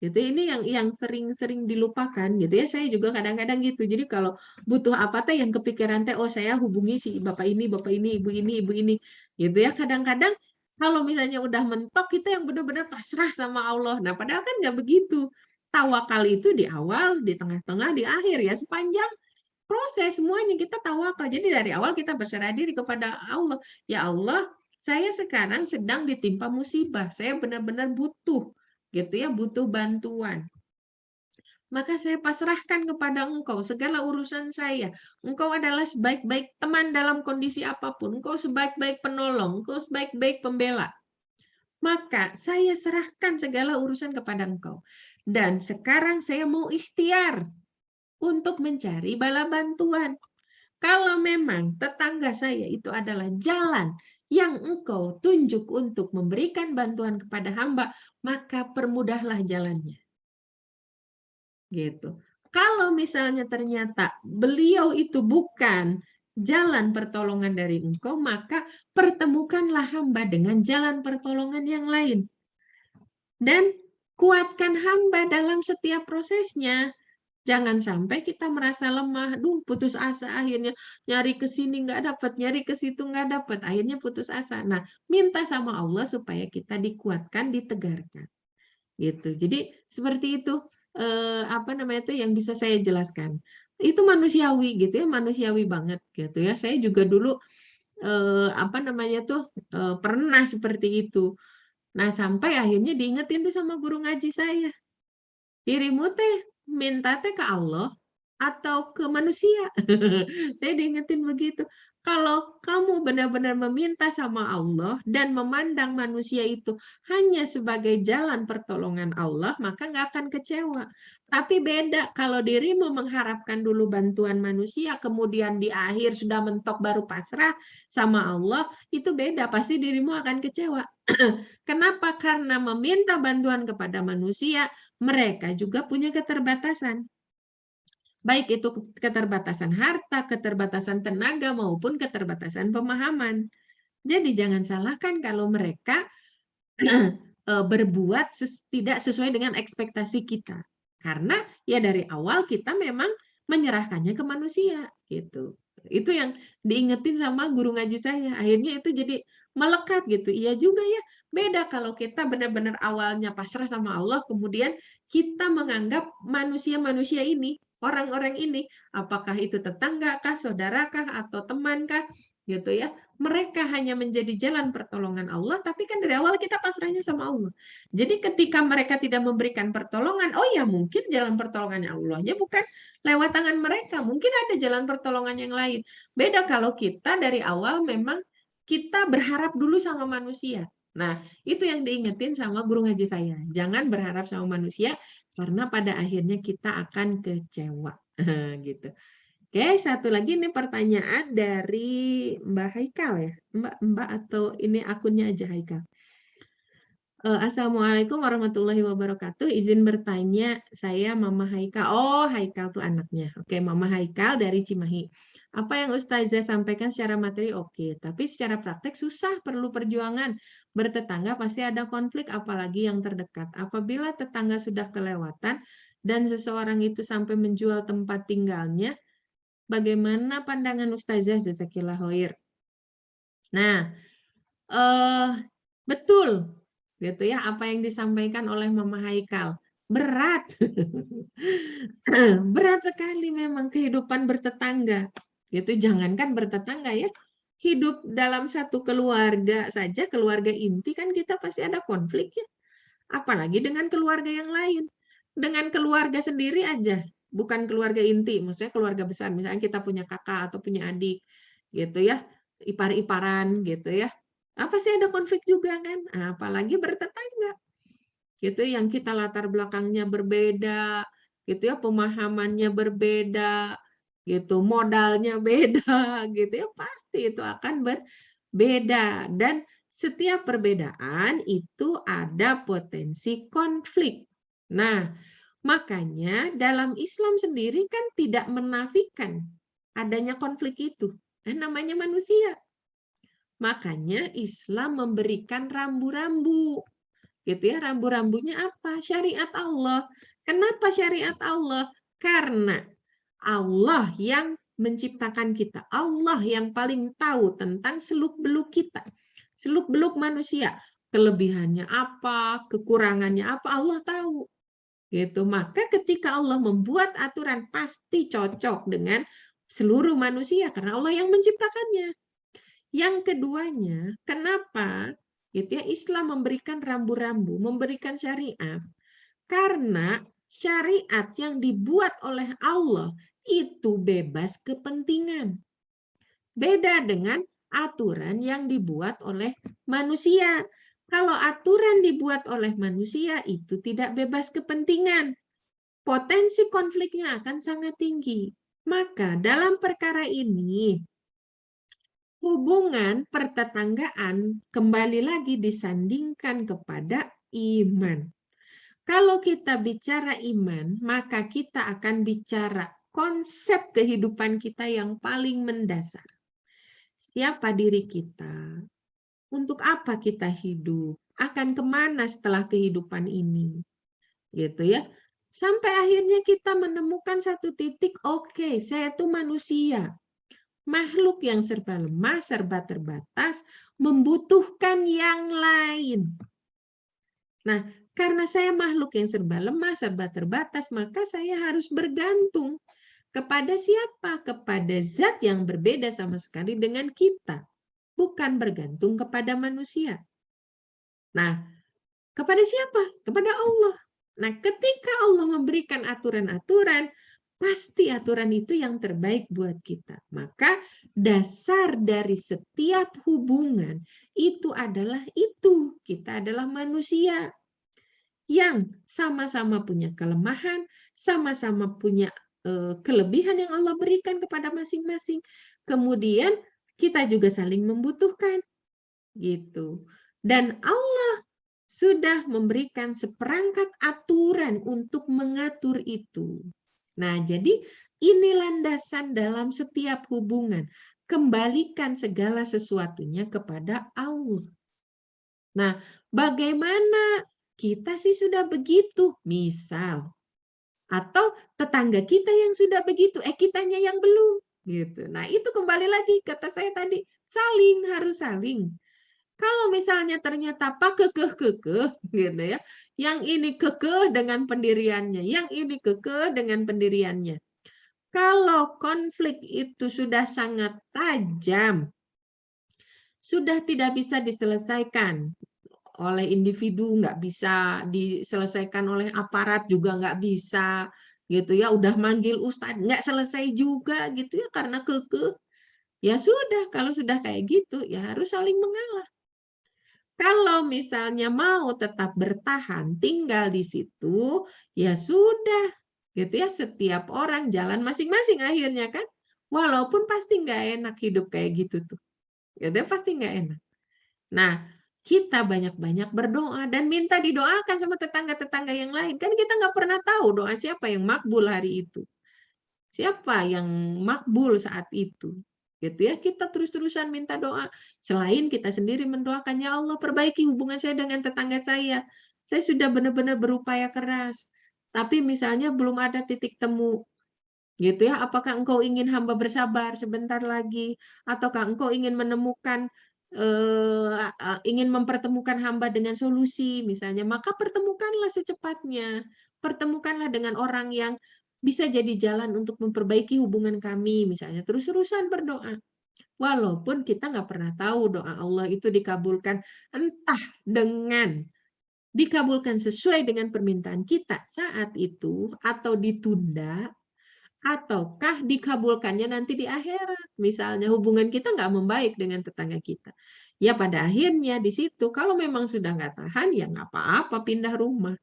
Gitu. Ini yang sering-sering dilupakan gitu ya. Saya juga kadang-kadang gitu. Jadi kalau butuh apa teh yang kepikiran teh, oh saya hubungi si bapak ini, ibu ini. Gitu ya. Kadang-kadang Kalau misalnya udah mentok, kita yang benar-benar pasrah sama Allah. Nah, padahal kan nggak begitu. Tawakal itu di awal, di tengah-tengah, di akhir ya. Sepanjang proses semuanya kita tawakal. Jadi dari awal kita berserah diri kepada Allah. Ya Allah, saya sekarang sedang ditimpa musibah. Saya benar-benar butuh, gitu ya, butuh bantuan. Maka saya pasrahkan kepada Engkau segala urusan saya. Engkau adalah sebaik-baik teman dalam kondisi apapun. Engkau sebaik-baik penolong. Engkau sebaik-baik pembela. Maka saya serahkan segala urusan kepada Engkau. Dan sekarang saya mau ikhtiar untuk mencari bala bantuan. Kalau memang tetangga saya itu adalah jalan yang Engkau tunjuk untuk memberikan bantuan kepada hamba, maka permudahlah jalannya. Gitu. Kalau misalnya ternyata beliau itu bukan jalan pertolongan dari Engkau, maka pertemukanlah hamba dengan jalan pertolongan yang lain. Dan kuatkan hamba dalam setiap prosesnya. Jangan sampai kita merasa lemah, putus asa, akhirnya nyari ke sini nggak dapat, nyari ke situ nggak dapat, akhirnya putus asa. Nah, minta sama Allah supaya kita dikuatkan, ditegarkan. Gitu. Jadi seperti itu apa namanya itu yang bisa saya jelaskan. Itu manusiawi gitu ya, manusiawi banget gitu ya. Saya juga dulu apa namanya tuh pernah seperti itu. Nah, sampai akhirnya diingetin tuh sama guru ngaji saya. Dirimu teh minta teh ke Allah atau ke manusia? Saya diingetin begitu. Kalau kamu benar-benar meminta sama Allah dan memandang manusia itu hanya sebagai jalan pertolongan Allah, maka nggak akan kecewa. Tapi beda kalau dirimu mengharapkan dulu bantuan manusia, kemudian di akhir sudah mentok baru pasrah sama Allah, itu beda. Pasti dirimu akan kecewa. Kenapa? Karena meminta bantuan kepada manusia, mereka juga punya keterbatasan. Baik itu keterbatasan harta, keterbatasan tenaga, maupun keterbatasan pemahaman. Jadi jangan salahkan kalau mereka berbuat tidak sesuai dengan ekspektasi kita. Karena ya dari awal kita memang menyerahkannya ke manusia gitu. Itu yang diingetin sama guru ngaji saya. Akhirnya itu jadi melekat gitu. Iya juga ya. Beda kalau kita benar-benar awalnya pasrah sama Allah, kemudian kita menganggap manusia-manusia ini, orang-orang ini, apakah itu tetangga kah, saudara kah, atau teman kah, gitu ya. Mereka hanya menjadi jalan pertolongan Allah, tapi kan dari awal kita pasrahnya sama Allah. Jadi ketika mereka tidak memberikan pertolongan, oh ya mungkin jalan pertolongannya Allahnya bukan lewat tangan mereka, mungkin ada jalan pertolongan yang lain. Beda kalau kita dari awal memang kita berharap dulu sama manusia. Nah, itu yang diingetin sama guru ngaji saya. Jangan berharap sama manusia, karena pada akhirnya kita akan kecewa. Gitu. Oke, satu lagi nih pertanyaan dari Mbak Haikal ya. Mbak atau ini akunnya aja Haikal. Assalamualaikum warahmatullahi wabarakatuh. Izin bertanya, saya Mama Haikal. Oh, Haikal tuh anaknya. Oke, Mama Haikal dari Cimahi. Apa yang Ustazah sampaikan secara materi oke, tapi secara praktek susah, perlu perjuangan. Bertetangga pasti ada konflik, apalagi yang terdekat. Apabila tetangga sudah kelewatan dan seseorang itu sampai menjual tempat tinggalnya, bagaimana pandangan Ustazah Jazakillah Khair? Nah, betul gitu ya apa yang disampaikan oleh Mama Haikal. Berat. Berat sekali memang kehidupan bertetangga. Gitu, jangankan bertetangga ya. Hidup dalam satu keluarga saja, keluarga inti kan kita pasti ada konflik ya. Apalagi dengan keluarga yang lain. Dengan keluarga sendiri aja, bukan keluarga inti, maksudnya keluarga besar. Misalnya kita punya kakak atau punya adik, gitu ya, ipar-iparan gitu ya. Apa sih ada konflik juga kan? Apalagi bertetangga, gitu yang kita latar belakangnya berbeda, gitu ya, pemahamannya berbeda, gitu, modalnya beda, gitu ya, pasti itu akan berbeda dan setiap perbedaan itu ada potensi konflik. Nah, makanya dalam Islam sendiri kan tidak menafikan adanya konflik itu. Namanya manusia. Makanya Islam memberikan rambu-rambu. Gitu ya, rambu-rambunya apa? Syariat Allah. Kenapa syariat Allah? Karena Allah yang menciptakan kita. Allah yang paling tahu tentang seluk-beluk kita. seluk-beluk manusia. Kelebihannya apa, kekurangannya apa, Allah tahu. Gitu. Maka ketika Allah membuat aturan pasti cocok dengan seluruh manusia karena Allah yang menciptakannya. Yang keduanya, kenapa gitu ya Islam memberikan rambu-rambu, memberikan syariat? Karena syariat yang dibuat oleh Allah itu bebas kepentingan. Beda dengan aturan yang dibuat oleh manusia. Kalau aturan dibuat oleh manusia itu tidak bebas kepentingan. Potensi konfliknya akan sangat tinggi. Maka dalam perkara ini, hubungan pertetanggaan kembali lagi disandingkan kepada iman. Kalau kita bicara iman, maka kita akan bicara konsep kehidupan kita yang paling mendasar. Siapa diri kita? Untuk apa kita hidup? Akan kemana setelah kehidupan ini? Gitu ya. Sampai akhirnya kita menemukan satu titik, oke, saya itu manusia. Makhluk yang serba lemah, serba terbatas, membutuhkan yang lain. Nah, karena saya makhluk yang serba lemah, serba terbatas, maka saya harus bergantung kepada siapa? Kepada zat yang berbeda sama sekali dengan kita. Bukan bergantung kepada manusia. Nah, kepada siapa? Kepada Allah. Nah, ketika Allah memberikan aturan-aturan, pasti aturan itu yang terbaik buat kita. Maka dasar dari setiap hubungan itu adalah itu. Kita adalah manusia yang sama-sama punya kelemahan, sama-sama punya kelebihan yang Allah berikan kepada masing-masing. Kemudian kita juga saling membutuhkan. Gitu. Dan Allah sudah memberikan seperangkat aturan untuk mengatur itu. Nah, jadi ini landasan dalam setiap hubungan. Kembalikan segala sesuatunya kepada Allah. Nah, bagaimana kita sih sudah begitu? Misal, atau tetangga kita yang sudah begitu, kitanya yang belum. Gitu. Nah, itu kembali lagi kata saya tadi, harus saling. Kalau misalnya ternyata Pak kekeh-kekeh gitu ya, yang ini kekeh dengan pendiriannya, yang ini kekeh dengan pendiriannya. Kalau konflik itu sudah sangat tajam, sudah tidak bisa diselesaikan oleh individu, nggak bisa diselesaikan oleh aparat juga nggak bisa, gitu ya. Udah manggil ustadz nggak selesai juga gitu ya karena kekeh. Ya sudah, kalau sudah kayak gitu ya harus saling mengalah. Kalau misalnya mau tetap bertahan, tinggal di situ, ya sudah, gitu ya. Setiap orang jalan masing-masing akhirnya kan, walaupun pasti nggak enak hidup kayak gitu tuh, gitu pasti nggak enak. Nah, kita banyak-banyak berdoa dan minta didoakan sama tetangga-tetangga yang lain. Kan kita nggak pernah tahu doa siapa yang makbul hari itu, siapa yang makbul saat itu. Gitu ya, kita terus-terusan minta doa. Selain kita sendiri mendoakan, ya Allah perbaiki hubungan saya dengan tetangga saya. Saya sudah benar-benar berupaya keras. Tapi misalnya belum ada titik temu. Gitu ya, apakah engkau ingin hamba bersabar sebentar lagi? Ataukah engkau ingin menemukan, ingin mempertemukan hamba dengan solusi misalnya, maka pertemukanlah secepatnya. Pertemukanlah dengan orang yang bisa jadi jalan untuk memperbaiki hubungan kami, misalnya terus-terusan berdoa. Walaupun kita nggak pernah tahu doa Allah itu dikabulkan entah dengan dikabulkan sesuai dengan permintaan kita saat itu atau ditunda ataukah dikabulkannya nanti di akhirat. Misalnya hubungan kita nggak membaik dengan tetangga kita. Ya pada akhirnya di situ kalau memang sudah nggak tahan ya nggak apa-apa pindah rumah.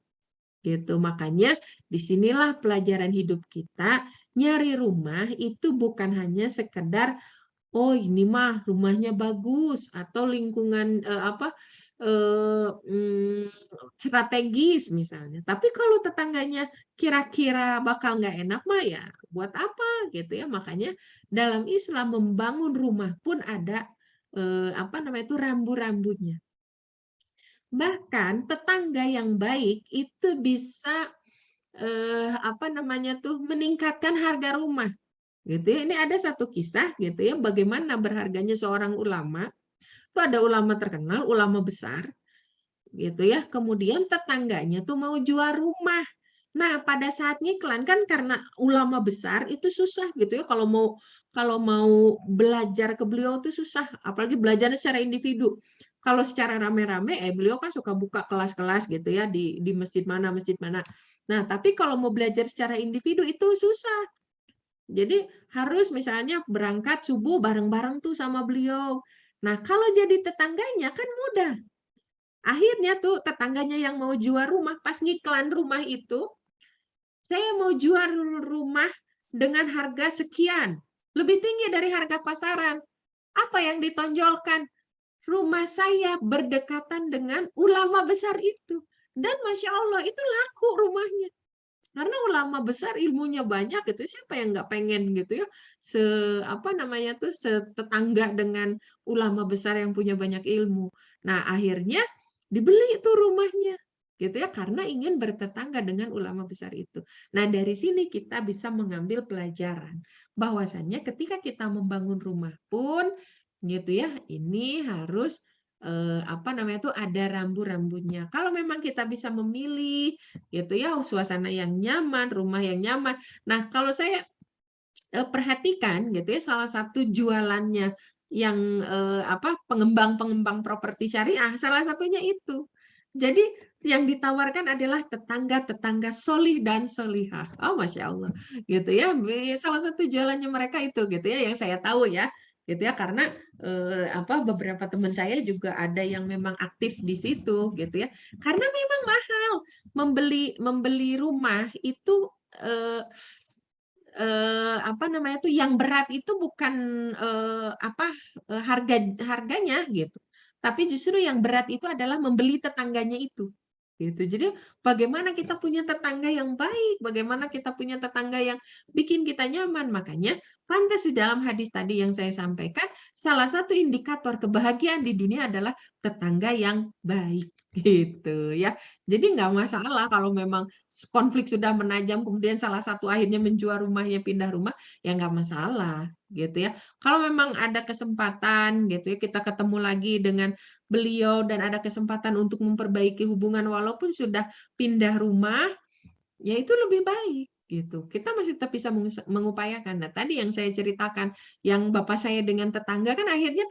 Gitu. Makanya disinilah pelajaran hidup kita, nyari rumah itu bukan hanya sekedar oh ini mah rumahnya bagus atau lingkungan strategis misalnya. Tapi kalau tetangganya kira-kira bakal nggak enak mah ya buat apa gitu ya. Makanya dalam Islam membangun rumah pun ada itu rambu-rambunya. Bahkan tetangga yang baik itu bisa meningkatkan harga rumah. Gitu ya. Ini ada satu kisah gitu ya bagaimana berharganya seorang ulama. Itu ada ulama terkenal, ulama besar, gitu ya. Kemudian tetangganya tuh mau jual rumah. Nah, pada saat ngiklan kan karena ulama besar itu susah gitu ya kalau mau belajar ke beliau tuh susah, apalagi belajar secara individu. Kalau secara rame-rame beliau kan suka buka kelas-kelas gitu ya di masjid mana masjid mana. Nah, tapi kalau mau belajar secara individu itu susah. Jadi harus misalnya berangkat subuh bareng-bareng tuh sama beliau. Nah, kalau jadi tetangganya kan mudah. Akhirnya tuh tetangganya yang mau jual rumah, pas ngiklan rumah itu, saya mau jual rumah dengan harga sekian, lebih tinggi dari harga pasaran. Apa yang ditonjolkan? Rumah saya berdekatan dengan ulama besar itu. Dan Masya Allah, itu laku rumahnya. Karena ulama besar ilmunya banyak gitu, siapa yang nggak pengen gitu ya, setetangga dengan ulama besar yang punya banyak ilmu. Nah, akhirnya dibeli itu rumahnya, gitu ya, karena ingin bertetangga dengan ulama besar itu. Nah, dari sini kita bisa mengambil pelajaran bahwasannya ketika kita membangun rumah pun, gitu ya, ini harus ada rambu-rambunya. Kalau memang kita bisa memilih gitu ya, suasana yang nyaman, rumah yang nyaman. Nah, kalau saya perhatikan gitu ya, salah satu jualannya yang pengembang-pengembang properti syariah, salah satunya itu. Jadi yang ditawarkan adalah tetangga-tetangga solih dan solihah. Oh, Masya Allah. Gitu ya. Salah satu jualannya mereka itu gitu ya, yang saya tahu ya. Gitu ya, karena beberapa teman saya juga ada yang memang aktif di situ gitu ya. Karena memang mahal membeli rumah itu yang berat itu bukan harganya gitu. Tapi justru yang berat itu adalah membeli tetangganya itu. Gitu. Jadi bagaimana kita punya tetangga yang baik, bagaimana kita punya tetangga yang bikin kita nyaman. Makanya pantas di dalam hadis tadi yang saya sampaikan, salah satu indikator kebahagiaan di dunia adalah tetangga yang baik gitu ya. Jadi nggak masalah kalau memang konflik sudah menajam kemudian salah satu akhirnya menjual rumahnya pindah rumah, ya nggak masalah gitu ya. Kalau memang ada kesempatan gitu ya kita ketemu lagi dengan beliau dan ada kesempatan untuk memperbaiki hubungan walaupun sudah pindah rumah, ya itu lebih baik gitu. Kita masih tetap bisa mengupayakan. Nah, tadi yang saya ceritakan, yang bapak saya dengan tetangga kan akhirnya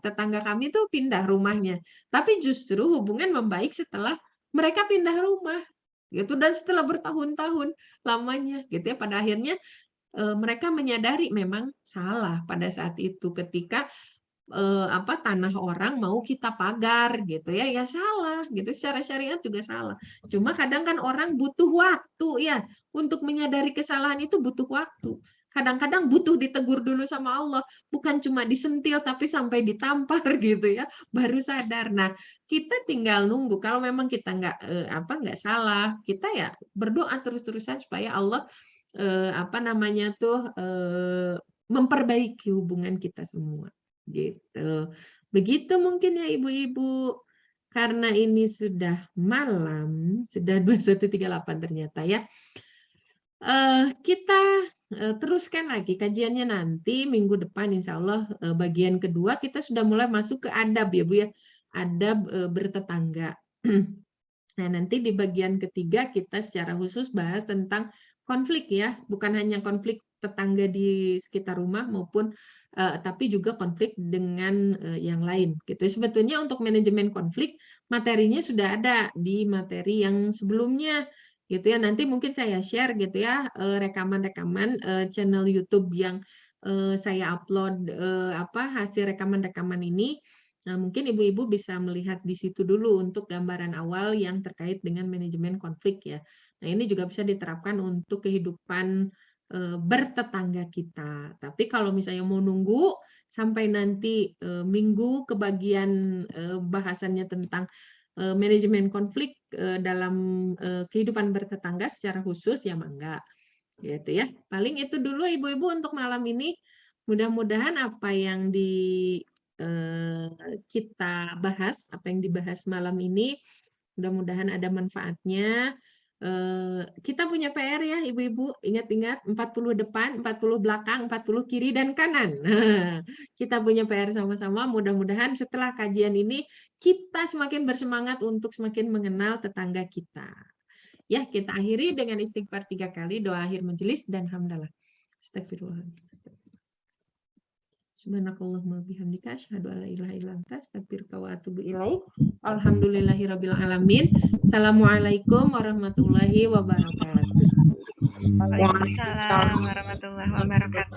tetangga kami tuh pindah rumahnya. Tapi justru hubungan membaik setelah mereka pindah rumah gitu dan setelah bertahun-tahun lamanya gitu ya. Pada akhirnya mereka menyadari memang salah pada saat itu ketika tanah orang mau kita pagar gitu ya, ya salah gitu, secara syariat juga salah. Cuma kadang kan orang butuh waktu ya, untuk menyadari kesalahan itu butuh waktu. Kadang-kadang butuh ditegur dulu sama Allah, bukan cuma disentil tapi sampai ditampar gitu ya, baru sadar. Nah, kita tinggal nunggu kalau memang kita nggak salah, kita ya berdoa terus-terusan supaya Allah memperbaiki hubungan kita semua. Gitu. Begitu mungkin ya Ibu-ibu. Karena ini sudah malam, sudah 21.38 ternyata ya. Kita teruskan lagi kajiannya nanti minggu depan insya Allah bagian kedua kita sudah mulai masuk ke adab ya Bu ya. Adab bertetangga. Nah, nanti di bagian ketiga kita secara khusus bahas tentang konflik ya, bukan hanya konflik tetangga di sekitar rumah maupun tapi juga konflik dengan yang lain gitu. Sebetulnya untuk manajemen konflik materinya sudah ada di materi yang sebelumnya gitu ya. Nanti mungkin saya share gitu ya rekaman-rekaman channel YouTube yang saya upload hasil rekaman-rekaman ini. Nah, mungkin ibu-ibu bisa melihat di situ dulu untuk gambaran awal yang terkait dengan manajemen konflik ya. Nah, ini juga bisa diterapkan untuk kehidupan bertetangga kita. Tapi kalau misalnya mau nunggu sampai nanti minggu kebagian bahasannya tentang manajemen konflik dalam kehidupan bertetangga secara khusus ya mangga. Gitu ya. Paling itu dulu ibu-ibu untuk malam ini. Mudah-mudahan apa yang kita bahas, apa yang dibahas malam ini, mudah-mudahan ada manfaatnya. Kita punya PR ya ibu-ibu, ingat-ingat 40 depan, 40 belakang, 40 kiri dan kanan. Kita punya PR sama-sama, mudah-mudahan setelah kajian ini kita semakin bersemangat untuk semakin mengenal tetangga kita. Ya, kita akhiri dengan istighfar 3 kali, doa akhir majelis dan hamdalah. Astagfirullahaladzim. Subhanakallahumma bihamdika asyhadu an la ilaha illa anta astaghfiruka wa atubu ilaik. Alhamdulillahirabbil alamin. Assalamualaikum warahmatullahi wabarakatuh. Waalaikumsalam warahmatullahi wabarakatuh.